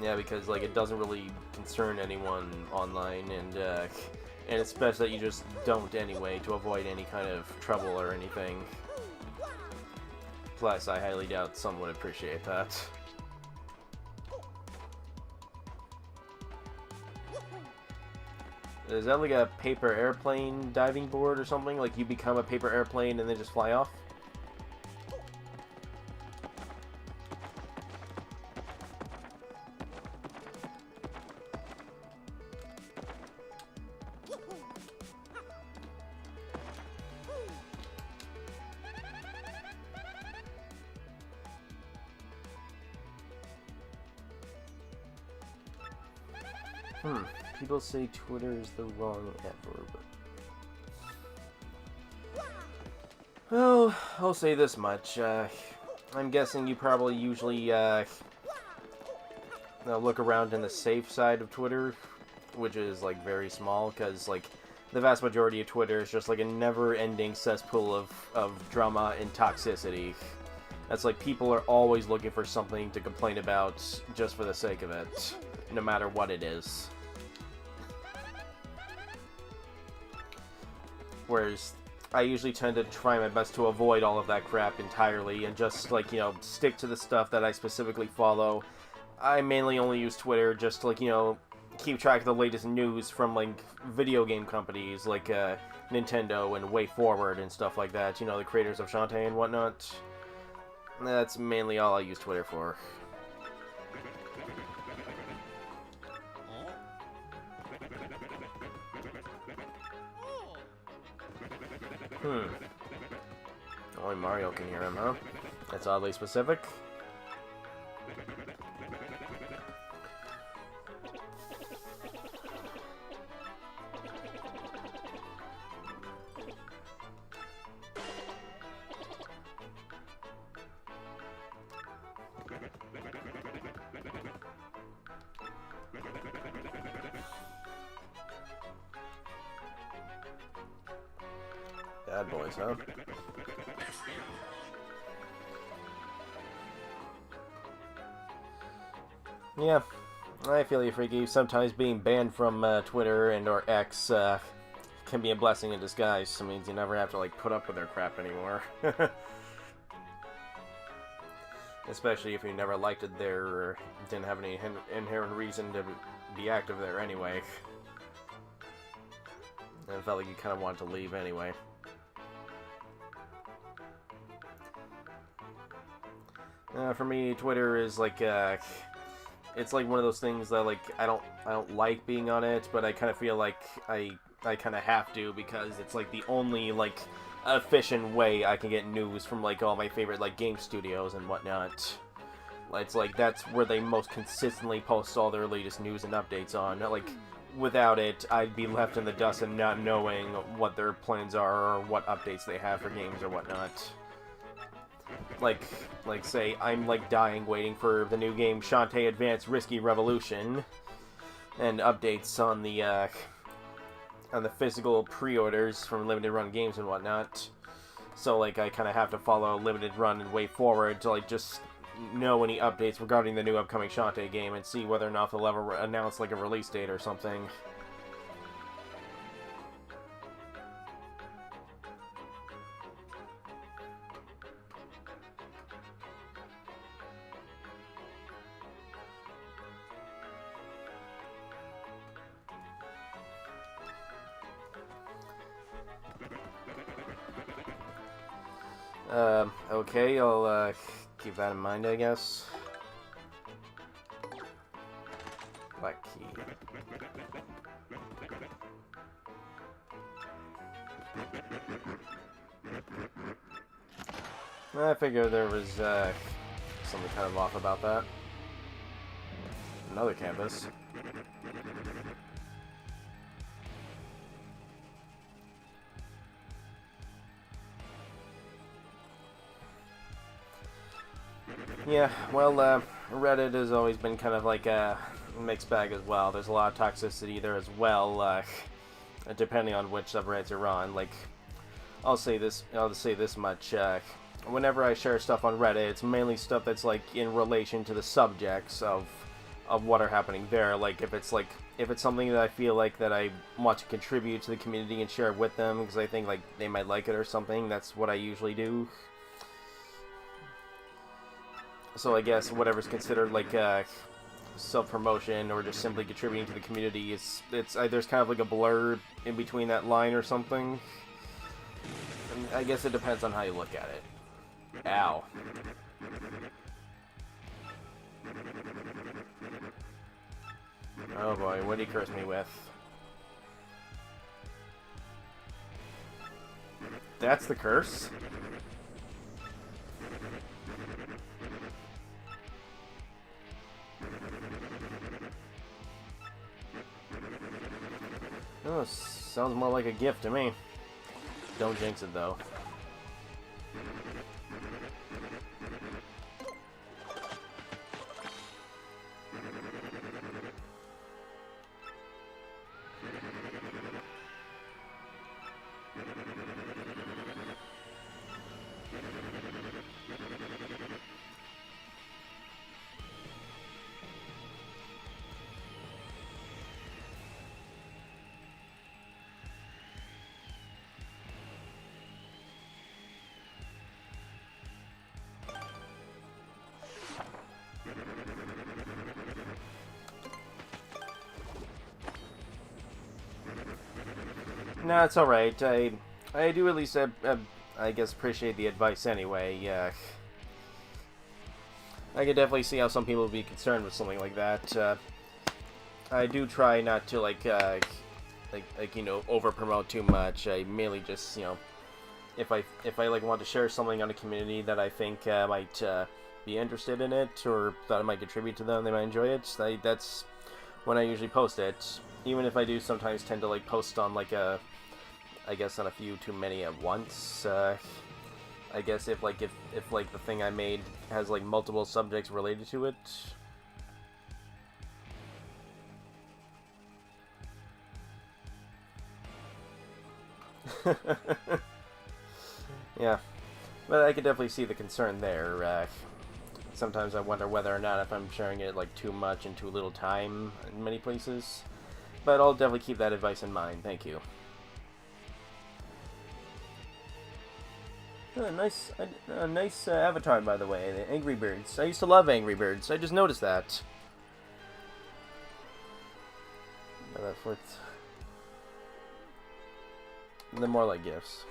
Yeah, because, like, it doesn't really concern anyone online, and it's best that you just don't anyway, to avoid any kind of trouble or anything. Plus, I highly doubt someone would appreciate that. Is that like a paper airplane diving board or something? Like you become a paper airplane and then just fly off? People say Twitter is the wrong adverb. Well, I'll say this much. I'm guessing you probably usually look around in the safe side of Twitter, which is like very small, because like the vast majority of Twitter is just like a never-ending cesspool of drama and toxicity. That's like people are always looking for something to complain about just for the sake of it, no matter what it is. Whereas I usually tend to try my best to avoid all of that crap entirely and just, like, stick to the stuff that I specifically follow. I mainly only use Twitter just to, like, keep track of the latest news from, like, video game companies like Nintendo and Way Forward and stuff like that. The creators of Shantae and whatnot. That's mainly all I use Twitter for. Only Mario can hear him, huh? That's oddly specific. Bad boys, huh? Yeah, I feel you, Freaky. Sometimes being banned from Twitter and or X can be a blessing in disguise. It means you never have to like put up with their crap anymore. Especially if you never liked it there or didn't have any inherent reason to be active there anyway. And it felt like you kind of wanted to leave anyway. For me, Twitter is like it's like one of those things that like I don't like being on it, but I kind of feel like I kind of have to because it's like the only like efficient way I can get news from like all my favorite like game studios and whatnot. It's like that's where they most consistently post all their latest news and updates on. Like without it, I'd be left in the dust and not knowing what their plans are or what updates they have for games or whatnot. Like say I'm like dying waiting for the new game Shantae Advanced Risky Revolution and updates on the physical pre-orders from limited run games and whatnot. So like I kind of have to follow limited run and wait forward to like just know any updates regarding the new upcoming Shantae game and see whether or not they'll ever announce like a release date or something. Okay, I'll keep that in mind, I guess. Black key. I figured there was something kind of off about that. Another campus. Yeah, well, Reddit has always been kind of like a mixed bag as well. There's a lot of toxicity there as well, depending on which subreddits you're on. Like, I'll just say this much. Whenever I share stuff on Reddit, it's mainly stuff that's like in relation to the subjects of what are happening there. Like, if it's something that I feel like that I want to contribute to the community and share it with them because I think like they might like it or something, that's what I usually do. So I guess whatever's considered like self-promotion or just simply contributing to the community, there's kind of like a blur in between that line or something. And I guess it depends on how you look at it. Ow. Oh boy, what did he curse me with? That's the curse? Oh, sounds more like a gift to me. Don't jinx it, though. No, it's alright. I do at least, I guess, appreciate the advice anyway. Yeah. I can definitely see how some people would be concerned with something like that. I do try not to, like, you know, over-promote too much. I mainly just, you know, if I like, want to share something on a community that I think might be interested in it or thought it might contribute to them, they might enjoy it, that's when I usually post it. Even if I do sometimes tend to, like, post on, like, I guess on a few too many at once. I guess if like the thing I made has like multiple subjects related to it. Yeah, but I could definitely see the concern there. Sometimes I wonder whether or not if I'm sharing it like too much and too little time in many places. But I'll definitely keep that advice in mind. Thank you. Nice avatar, by the way. The Angry Birds. I used to love Angry Birds. I just noticed that. That's worth. They're more like gifts.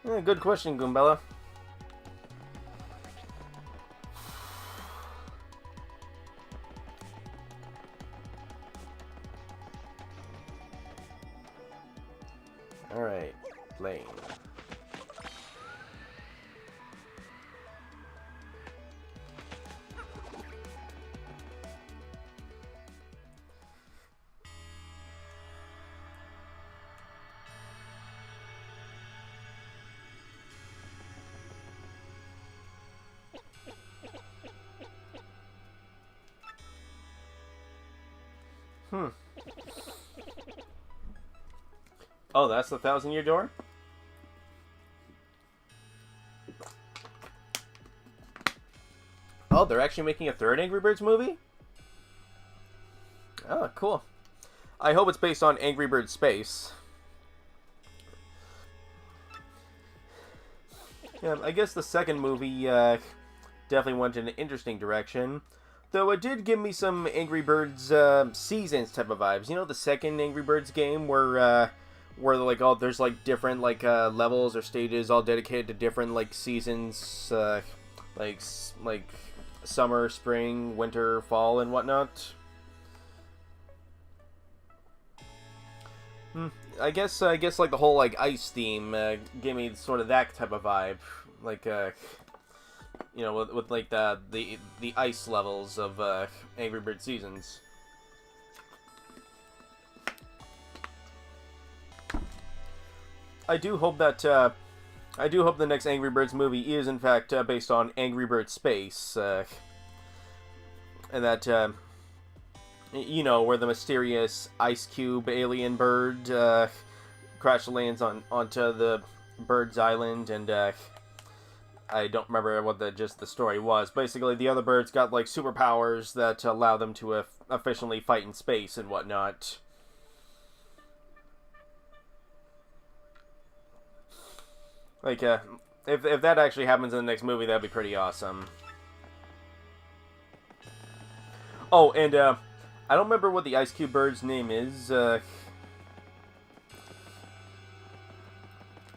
Yeah, good question, Goombella. Alright, playing. Oh, that's the 1,000-year door? Oh, they're actually making a third Angry Birds movie? Oh, cool. I hope it's based on Angry Birds Space. Yeah, I guess the second movie definitely went in an interesting direction. Though it did give me some Angry Birds Seasons type of vibes. You know, the second Angry Birds game where like all there's like different like levels or stages all dedicated to different like seasons, like summer, spring, winter, fall, and whatnot. I guess like the whole like ice theme gave me sort of that type of vibe, like you know, with like the ice levels of Angry Bird Seasons. I do hope that the next Angry Birds movie is in fact based on Angry Birds Space, and that you know, where the mysterious ice cube alien bird crash lands onto the bird's island, and I don't remember what the story was. Basically, the other birds got like superpowers that allow them to efficiently fight in space and whatnot. Like, if that actually happens in the next movie, that'd be pretty awesome. Oh, and I don't remember what the Ice Cube bird's name is. I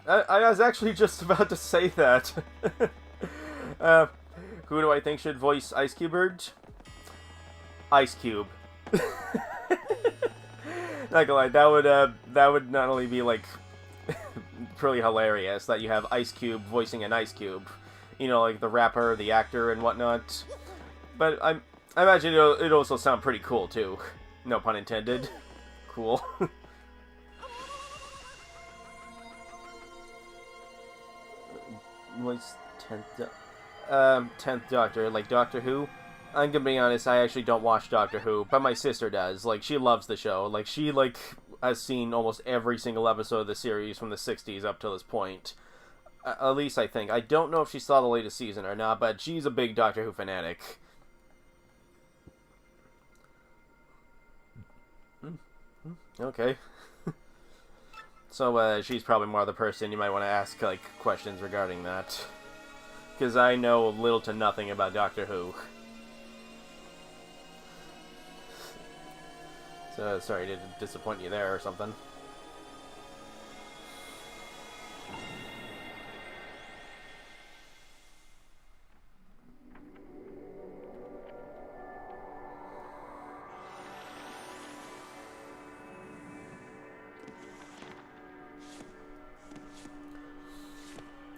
was actually just about to say that. Who do I think should voice Ice Cube Bird? Ice Cube. Not gonna lie, that would not only be like truly hilarious that you have Ice Cube voicing an Ice Cube, you know, like the rapper, the actor, and whatnot. But I imagine it'd also sound pretty cool too. No pun intended. Cool. Voice 10th Doctor, like Doctor Who. I'm gonna be honest, I actually don't watch Doctor Who, but my sister does. Like, she loves the show. Like, she, like, has seen almost every single episode of the series from the 60s up to this point. At least I think. I don't know if she saw the latest season or not, but she's a big Doctor Who fanatic. Okay. So, she's probably more the person you might want to ask, like, questions regarding that. Because I know little to nothing about Doctor Who. So, sorry to disappoint you there or something.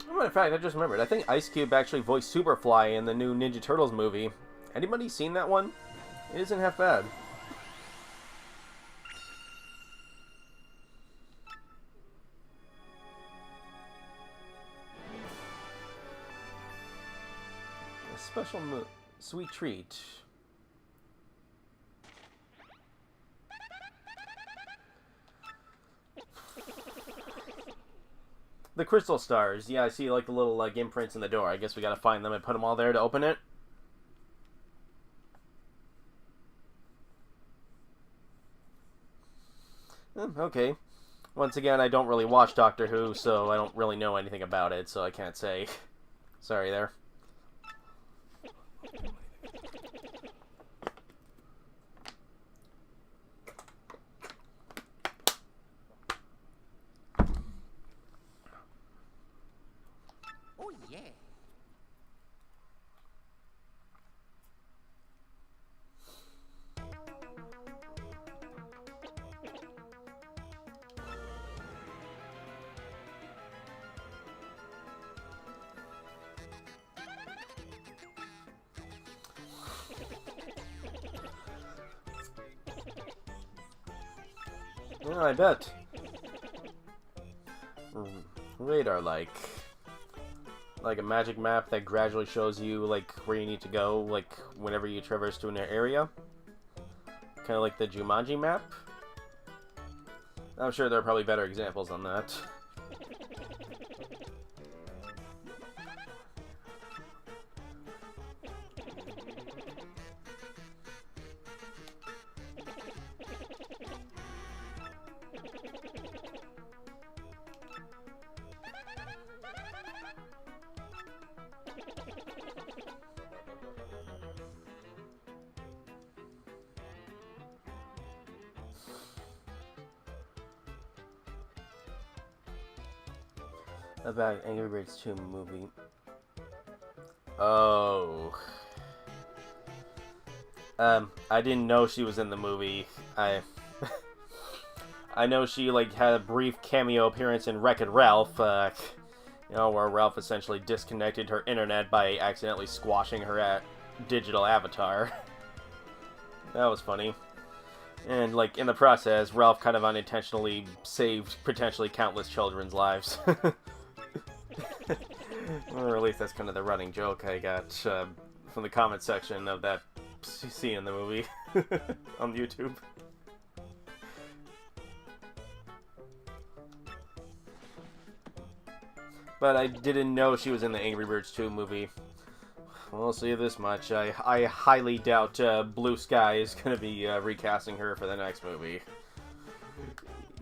Matter of fact, I just remembered. I think Ice Cube actually voiced Superfly in the new Ninja Turtles movie. Anybody seen that one? It isn't half bad. special sweet treat. The crystal stars. Yeah, I see like the little like imprints in the door. I guess we gotta find them and put them all there to open it. Okay. Once again, I don't really watch Doctor Who, so I don't really know anything about it, so I can't say. Sorry there. Oh yeah. Well, I bet. Radar like a magic map that gradually shows you like where you need to go, like whenever you traverse to an area. Kind of like the Jumanji map. I'm sure there are probably better examples on that. About Angry Birds 2 movie. Oh. I didn't know she was in the movie. I know she like had a brief cameo appearance in Wreck-It Ralph, you know, where Ralph essentially disconnected her internet by accidentally squashing her digital avatar. That was funny. And, like, in the process, Ralph kind of unintentionally saved potentially countless children's lives. Or at least that's kind of the running joke I got from the comment section of that scene in the movie on YouTube. But I didn't know she was in the Angry Birds 2 movie. We'll see this much. I highly doubt Blue Sky is going to be recasting her for the next movie.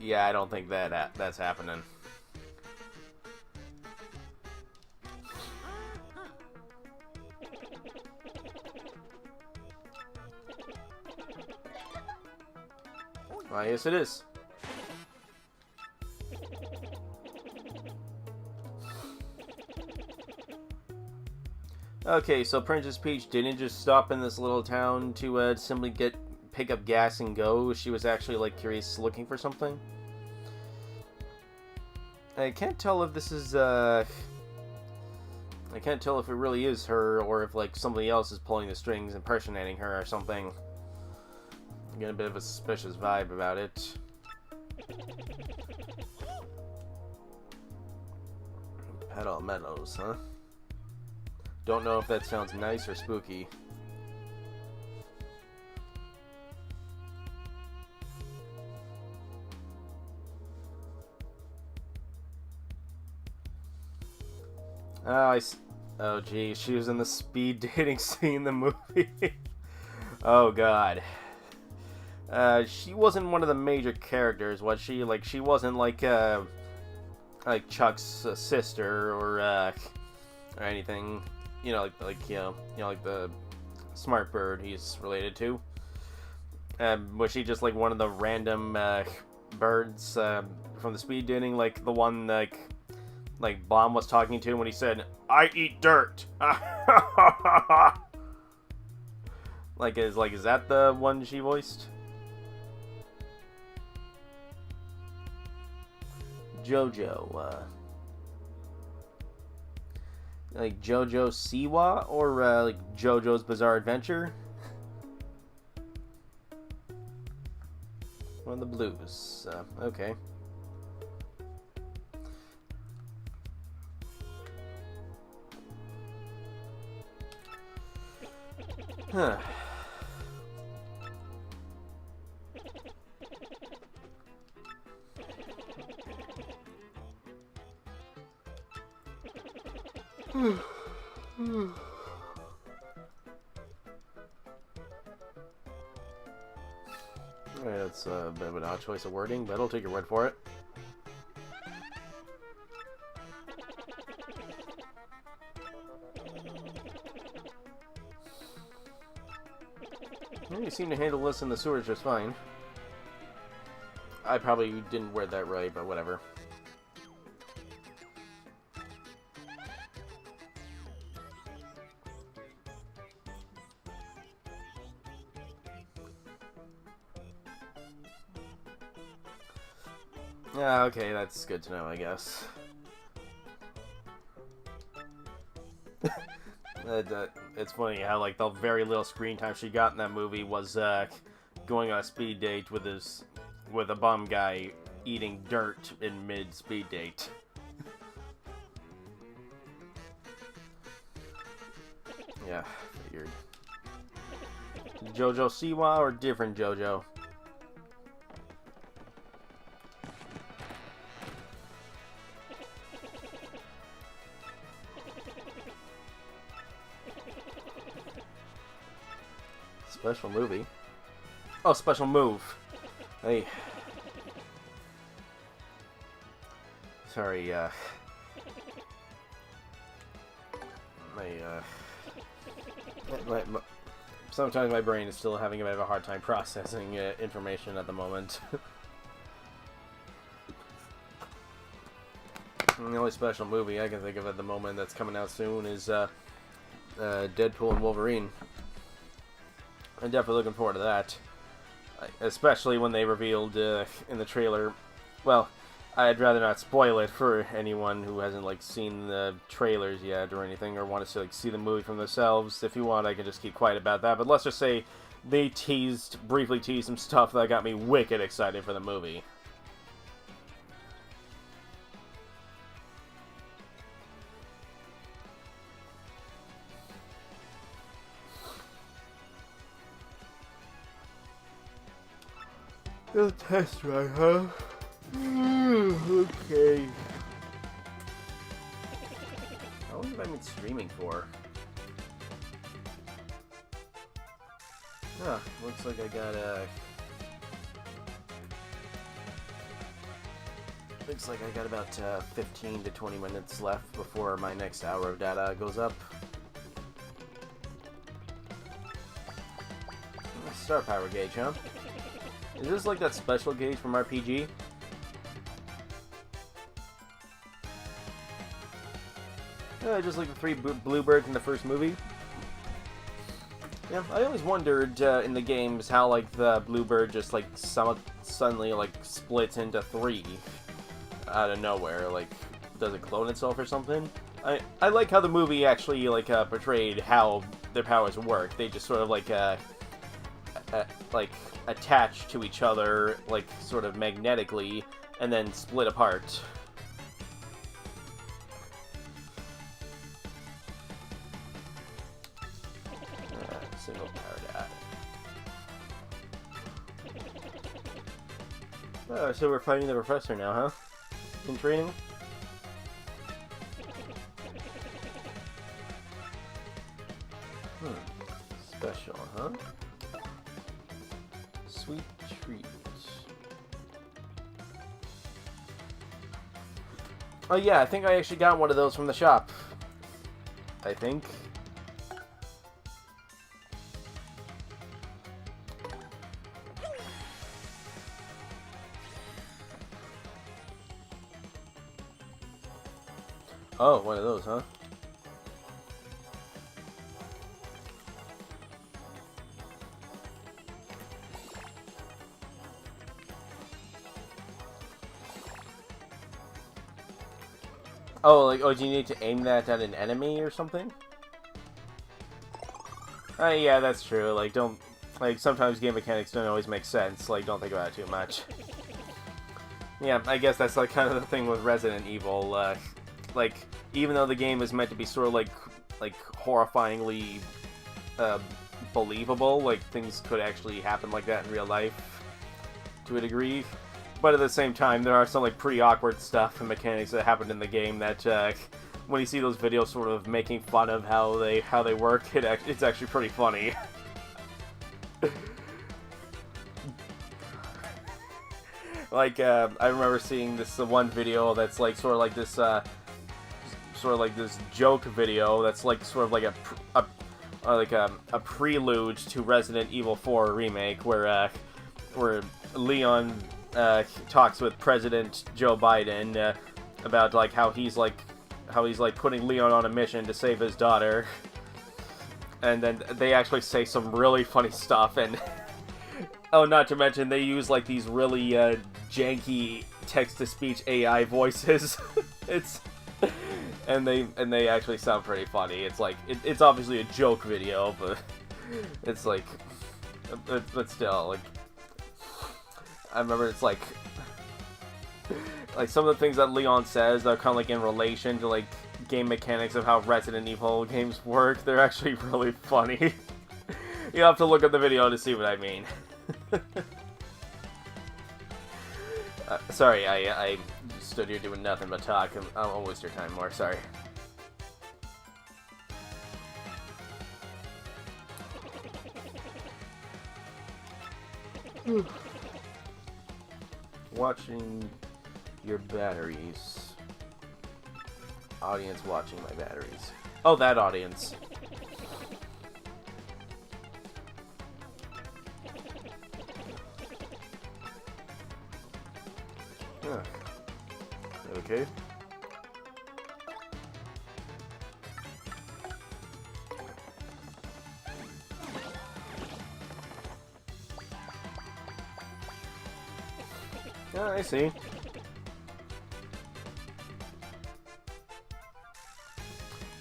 Yeah, I don't think that's happening. Well, yes, it is. Okay, so Princess Peach didn't just stop in this little town to simply pick up gas and go. She was actually like curious, looking for something. I can't tell if this is I can't tell if it really is her or if like somebody else is pulling the strings, impersonating her or something. I get a bit of a suspicious vibe about it. Petal Meadows, huh? Don't know if that sounds nice or spooky. Oh, gee, she was in the speed dating scene in the movie. Oh, God. She wasn't one of the major characters, was she? Like, she wasn't like Chuck's sister or anything. You know, like the smart bird he's related to. Was she just like one of the random birds from the speed dating, like the one like Bomb was talking to when he said, "I eat dirt." Is that the one she voiced? JoJo, like JoJo Siwa or like JoJo's Bizarre Adventure? One of the blues. Okay. Huh. Alright, that's a bit of an odd choice of wording, but I'll take your word for it. You seem to handle this in the sewers just fine. I probably didn't word that right, but whatever. Yeah, okay, that's good to know, I guess. It's funny how, like, the very little screen time she got in that movie was going on a speed date with a bum guy eating dirt in mid-speed date. Yeah, figured. JoJo Siwa or different JoJo? Special movie? Oh, special move. Hey. Sorry, sometimes my brain is still having a bit of a hard time processing information at the moment. The only special movie I can think of at the moment that's coming out soon is Deadpool and Wolverine. I'm definitely looking forward to that. Especially when they revealed in the trailer. Well, I'd rather not spoil it for anyone who hasn't like seen the trailers yet or anything, or wants to like see the movie from themselves. If you want, I can just keep quiet about that. But let's just say they briefly teased some stuff that got me wicked excited for the movie. The test run, huh? Okay. How long have I been streaming for? Huh, looks like I got looks like I got about 15 to 20 minutes left before my next hour of data goes up. Star power gauge, huh? Is this like that special gauge from RPG? Just like the 3 bluebirds in the first movie. Yeah, I always wondered in the games how like the bluebird just like suddenly like splits into 3 out of nowhere. Like, does it clone itself or something? I like how the movie actually like portrayed how their powers work. They just sort of like attach to each other, like, sort of magnetically, and then split apart. Single power dad. So we're fighting the professor now, huh? In training? Special, huh? Sweet treat. Oh yeah, I think I actually got one of those from the shop. I think. Oh, one of those, huh? Oh, like, do you need to aim that at an enemy or something? Yeah, that's true. Like, sometimes game mechanics don't always make sense. Like, don't think about it too much. Yeah, I guess that's, like, kind of the thing with Resident Evil. Even though the game is meant to be sort of, like horrifyingly, believable. Like, things could actually happen like that in real life to a degree. But at the same time, there are some, like, pretty awkward stuff and mechanics that happened in the game that, when you see those videos sort of making fun of how they work, it's actually pretty funny. Like, I remember seeing this one video that's, like, sort of like this joke video that's, like, sort of like a prelude to Resident Evil 4 remake, where Leon talks with President Joe Biden about, like, how he's putting Leon on a mission to save his daughter, and then they actually say some really funny stuff, and oh, not to mention they use, like, these really janky text-to-speech AI voices. And they actually sound pretty funny. It's like it's obviously a joke video, but it's like, but still, like, I remember it's like some of the things that Leon says are kind of like in relation to, like, game mechanics of how Resident Evil games work. They're actually really funny. You have to look at the video to see what I mean. Sorry, I stood here doing nothing but talk. I won't waste your time more, sorry. Watching your batteries. Audience watching my batteries. Oh, that audience. Huh. Okay. Oh, I see.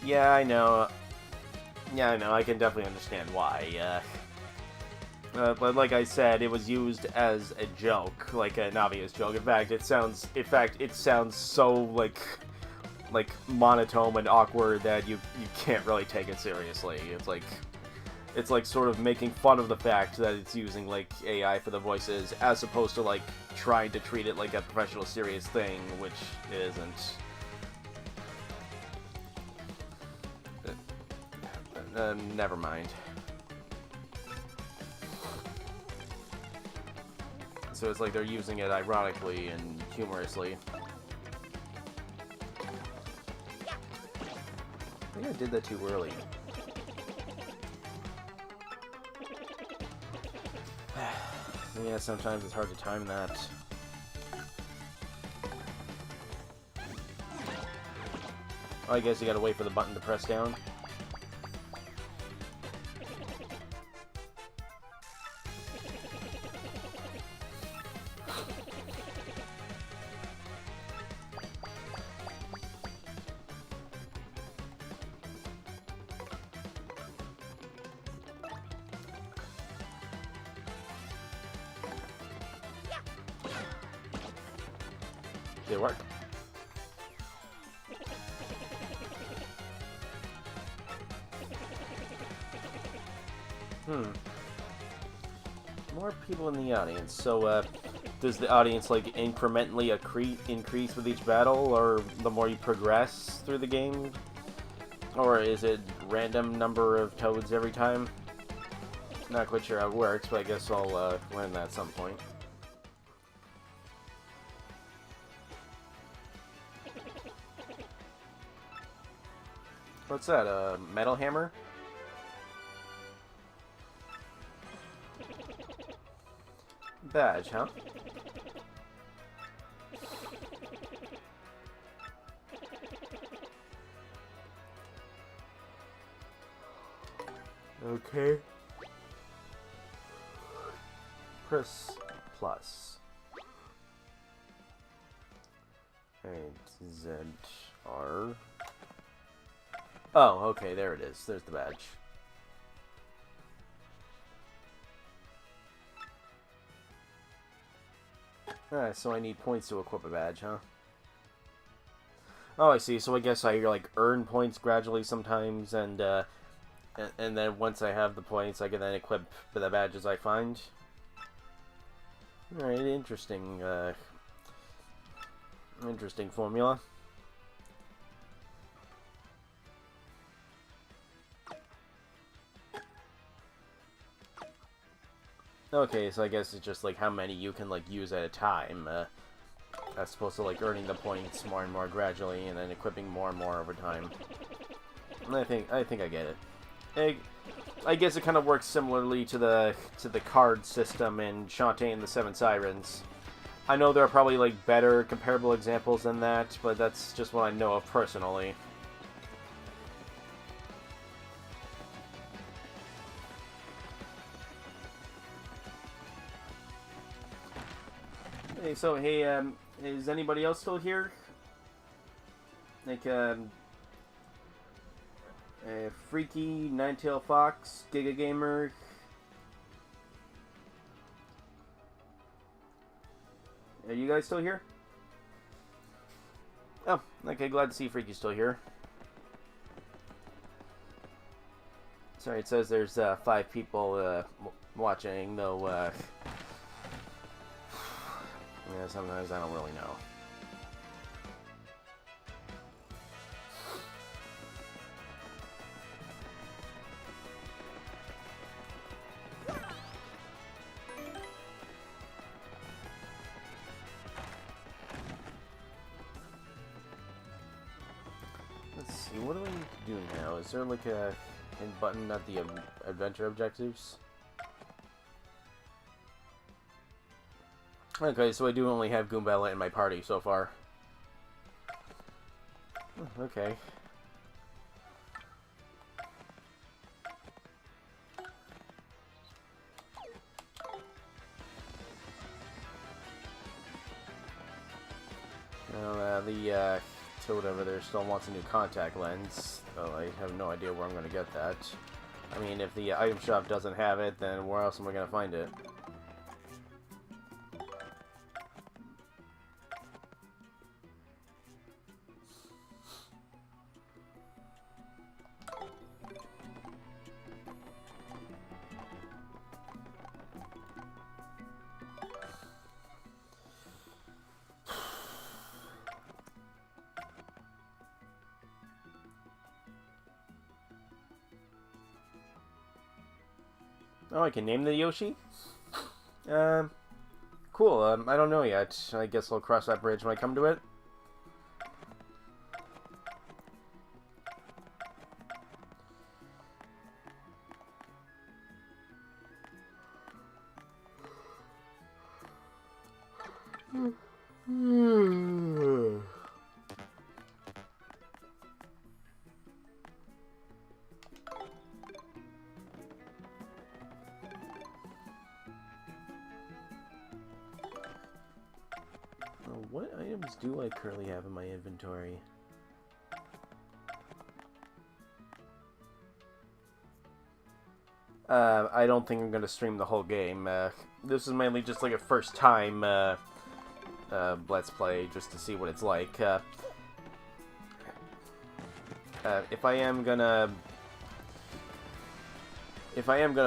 Yeah, I know. Yeah, I know. I can definitely understand why. But like I said, it was used as a joke, like an obvious joke. In fact, it sounds so like monotone and awkward that you can't really take it seriously. It's like sort of making fun of the fact that it's using, like, AI for the voices, as opposed to, like, trying to treat it like a professional, serious thing, which it isn't. Never mind. So it's like they're using it ironically and humorously. I think I did that too early. Yeah, sometimes it's hard to time that. Oh, I guess you gotta wait for the button to press down. Did it work? More people in the audience. So, does the audience, like, incrementally increase with each battle, or the more you progress through the game? Or is it random number of toads every time? Not quite sure how it works, but I guess I'll learn that at some point. What's that, a metal hammer? Badge, huh? Okay. Press plus. Alright, Z, R. Oh, okay, there it is. There's the badge. Alright, so I need points to equip a badge, huh? Oh, I see. So I guess I, like, earn points gradually sometimes, and, And then once I have the points, I can then equip the badges I find. Alright, interesting, interesting formula. Okay, so I guess it's just like how many you can like use at a time, as opposed to like earning the points more and more gradually, and then equipping more and more over time. And I think I get it. I guess it kind of works similarly to the card system in Shantae and the Seven Sirens. I know there are probably like better comparable examples than that, but that's just what I know of personally. Hey, so hey, is anybody else still here? Like, Freaky, Ninetail Fox, Giga Gamer. Are you guys still here? Oh, okay, glad to see Freaky's still here. Sorry, it says there's 5 people watching, though, yeah, sometimes I don't really know. Let's see, what do I need to do now? Is there like a hint button at the adventure objectives? Okay, so I do only have Goombella in my party so far. Oh, okay. Well, the Toad over there still wants a new contact lens. Oh, I have no idea where I'm going to get that. I mean, if the item shop doesn't have it, then where else am I going to find it? Oh, I can name the Yoshi? Cool. I don't know yet. I guess I'll cross that bridge when I come to it. What items do I currently have in my inventory? I don't think I'm going to stream the whole game. This is mainly just like a first time Let's Play, just to see what it's like. If I am gonna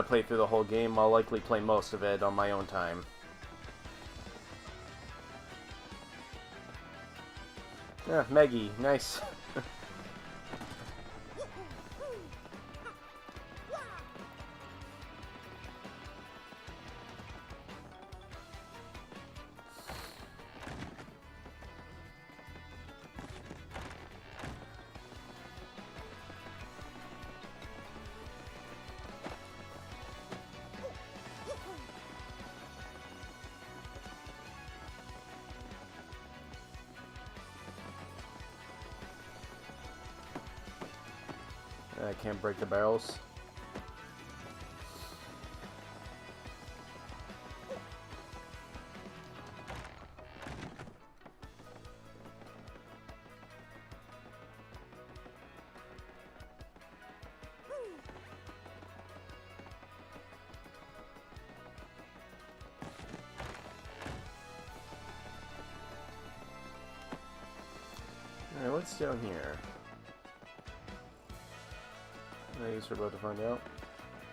play through the whole game, I'll likely play most of it on my own time. Yeah, Maggie, nice. I can't break the barrels. Alright, what's down here? I guess we're about to find out.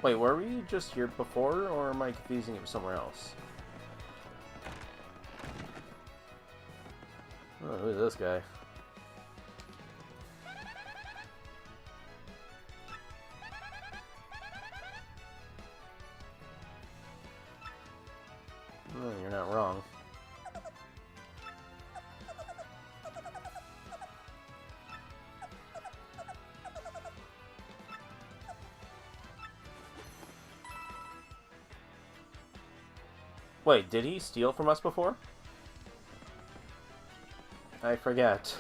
Wait, were we just here before, or am I confusing it with somewhere else? Oh, who's this guy? Oh, you're not wrong. Wait, did he steal from us before? I forget.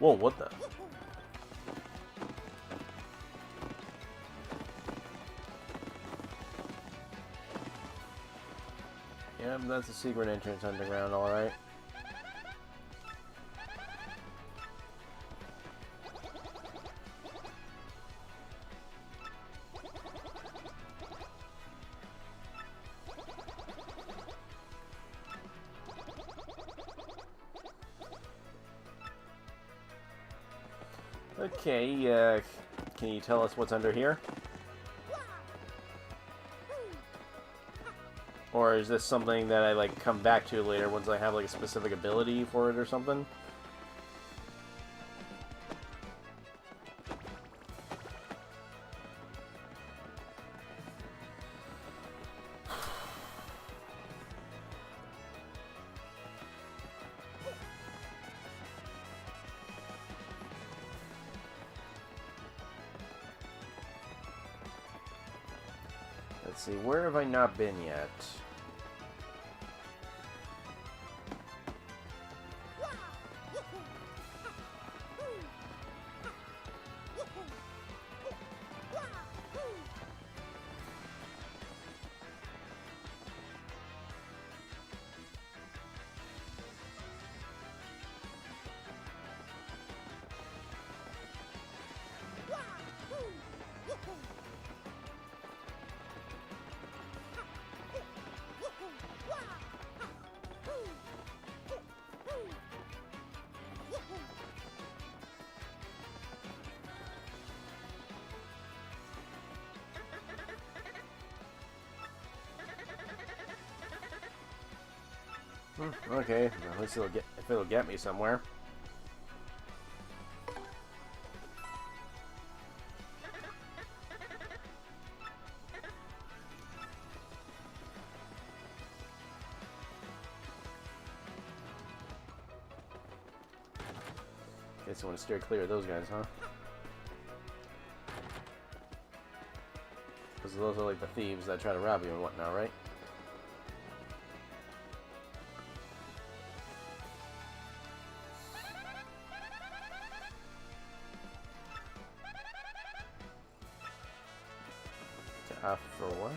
Whoa, what the? Yeah, that's a secret entrance underground, alright. Okay, can you tell us what's under here? Or is this something that I, like, come back to later once I have, like, a specific ability for it or something? Let's see, where have I not been yet? Okay, at least it'll get me somewhere. Guess I want to steer clear of those guys, huh? Because those are like the thieves that try to rob you and whatnot, right? For what?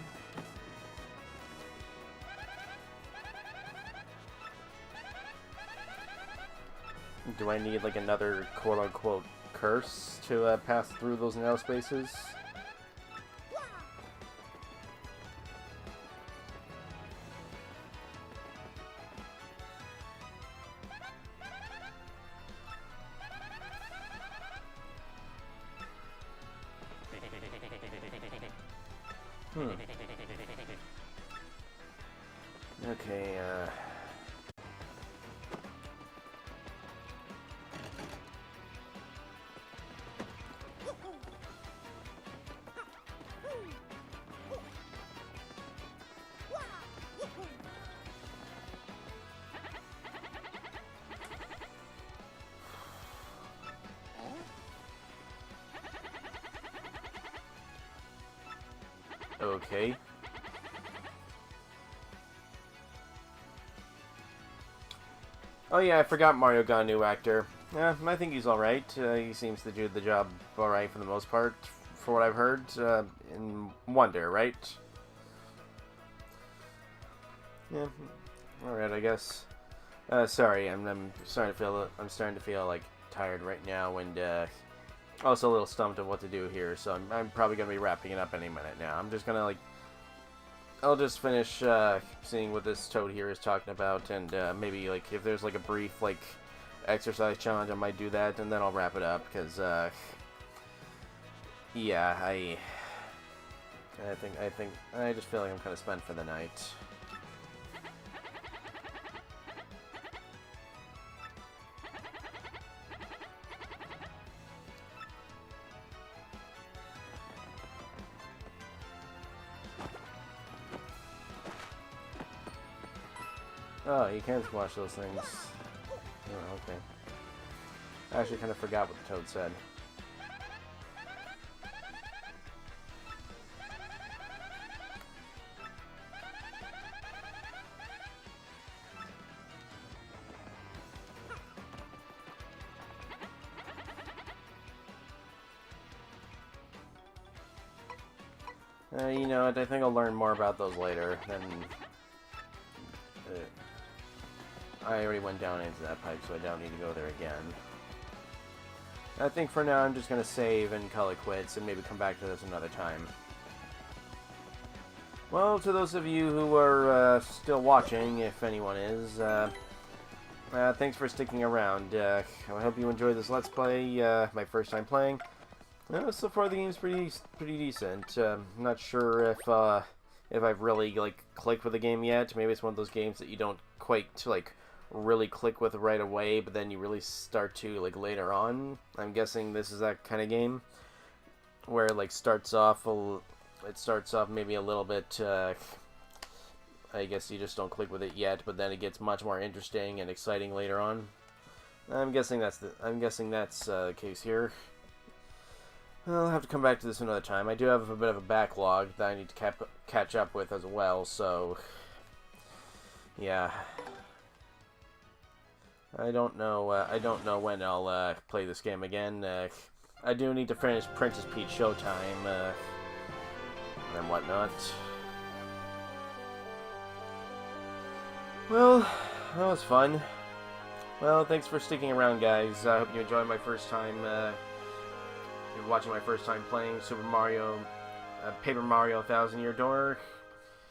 Do I need like another quote-unquote curse to pass through those narrow spaces? Okay, okay. Oh yeah, I forgot Mario got a new actor. Yeah, I think he's alright. He seems to do the job alright for the most part, for what I've heard. In Wonder, right? Yeah, alright, I guess. Sorry, I'm starting to feel like tired right now, and also a little stumped of what to do here, so I'm probably going to be wrapping it up any minute now. I'm just going to, like, I'll just finish seeing what this toad here is talking about, and maybe, like, if there's, like, a brief, like, exercise challenge, I might do that, and then I'll wrap it up, because, yeah, I just feel like I'm kind of spent for the night. Oh, you can squash those things. Oh, okay. I actually kind of forgot what the toad said. You know what, I think I'll learn more about those later. Then I already went down into that pipe, so I don't need to go there again. I think for now I'm just going to save and call it quits, and maybe come back to this another time. Well, to those of you who are still watching, if anyone is, thanks for sticking around. I hope you enjoyed this Let's Play, my first time playing. So far the game's pretty decent. I'm not sure if I've really, like, clicked with the game yet. Maybe it's one of those games that you don't quite, like, really click with right away, but then you really start to, like, later on. I'm guessing this is that kind of game where it, like, starts off maybe a little bit, I guess you just don't click with it yet, but then it gets much more interesting and exciting later on. I'm guessing that's the case here. I'll have to come back to this another time. I do have a bit of a backlog that I need to catch up with as well, so yeah. I don't know when I'll play this game again. I do need to finish Princess Peach Showtime and whatnot. Well, that was fun. Well, thanks for sticking around, guys. I hope you enjoyed my first time. Watching my first time playing Super Mario, Paper Mario 1000 Year Door.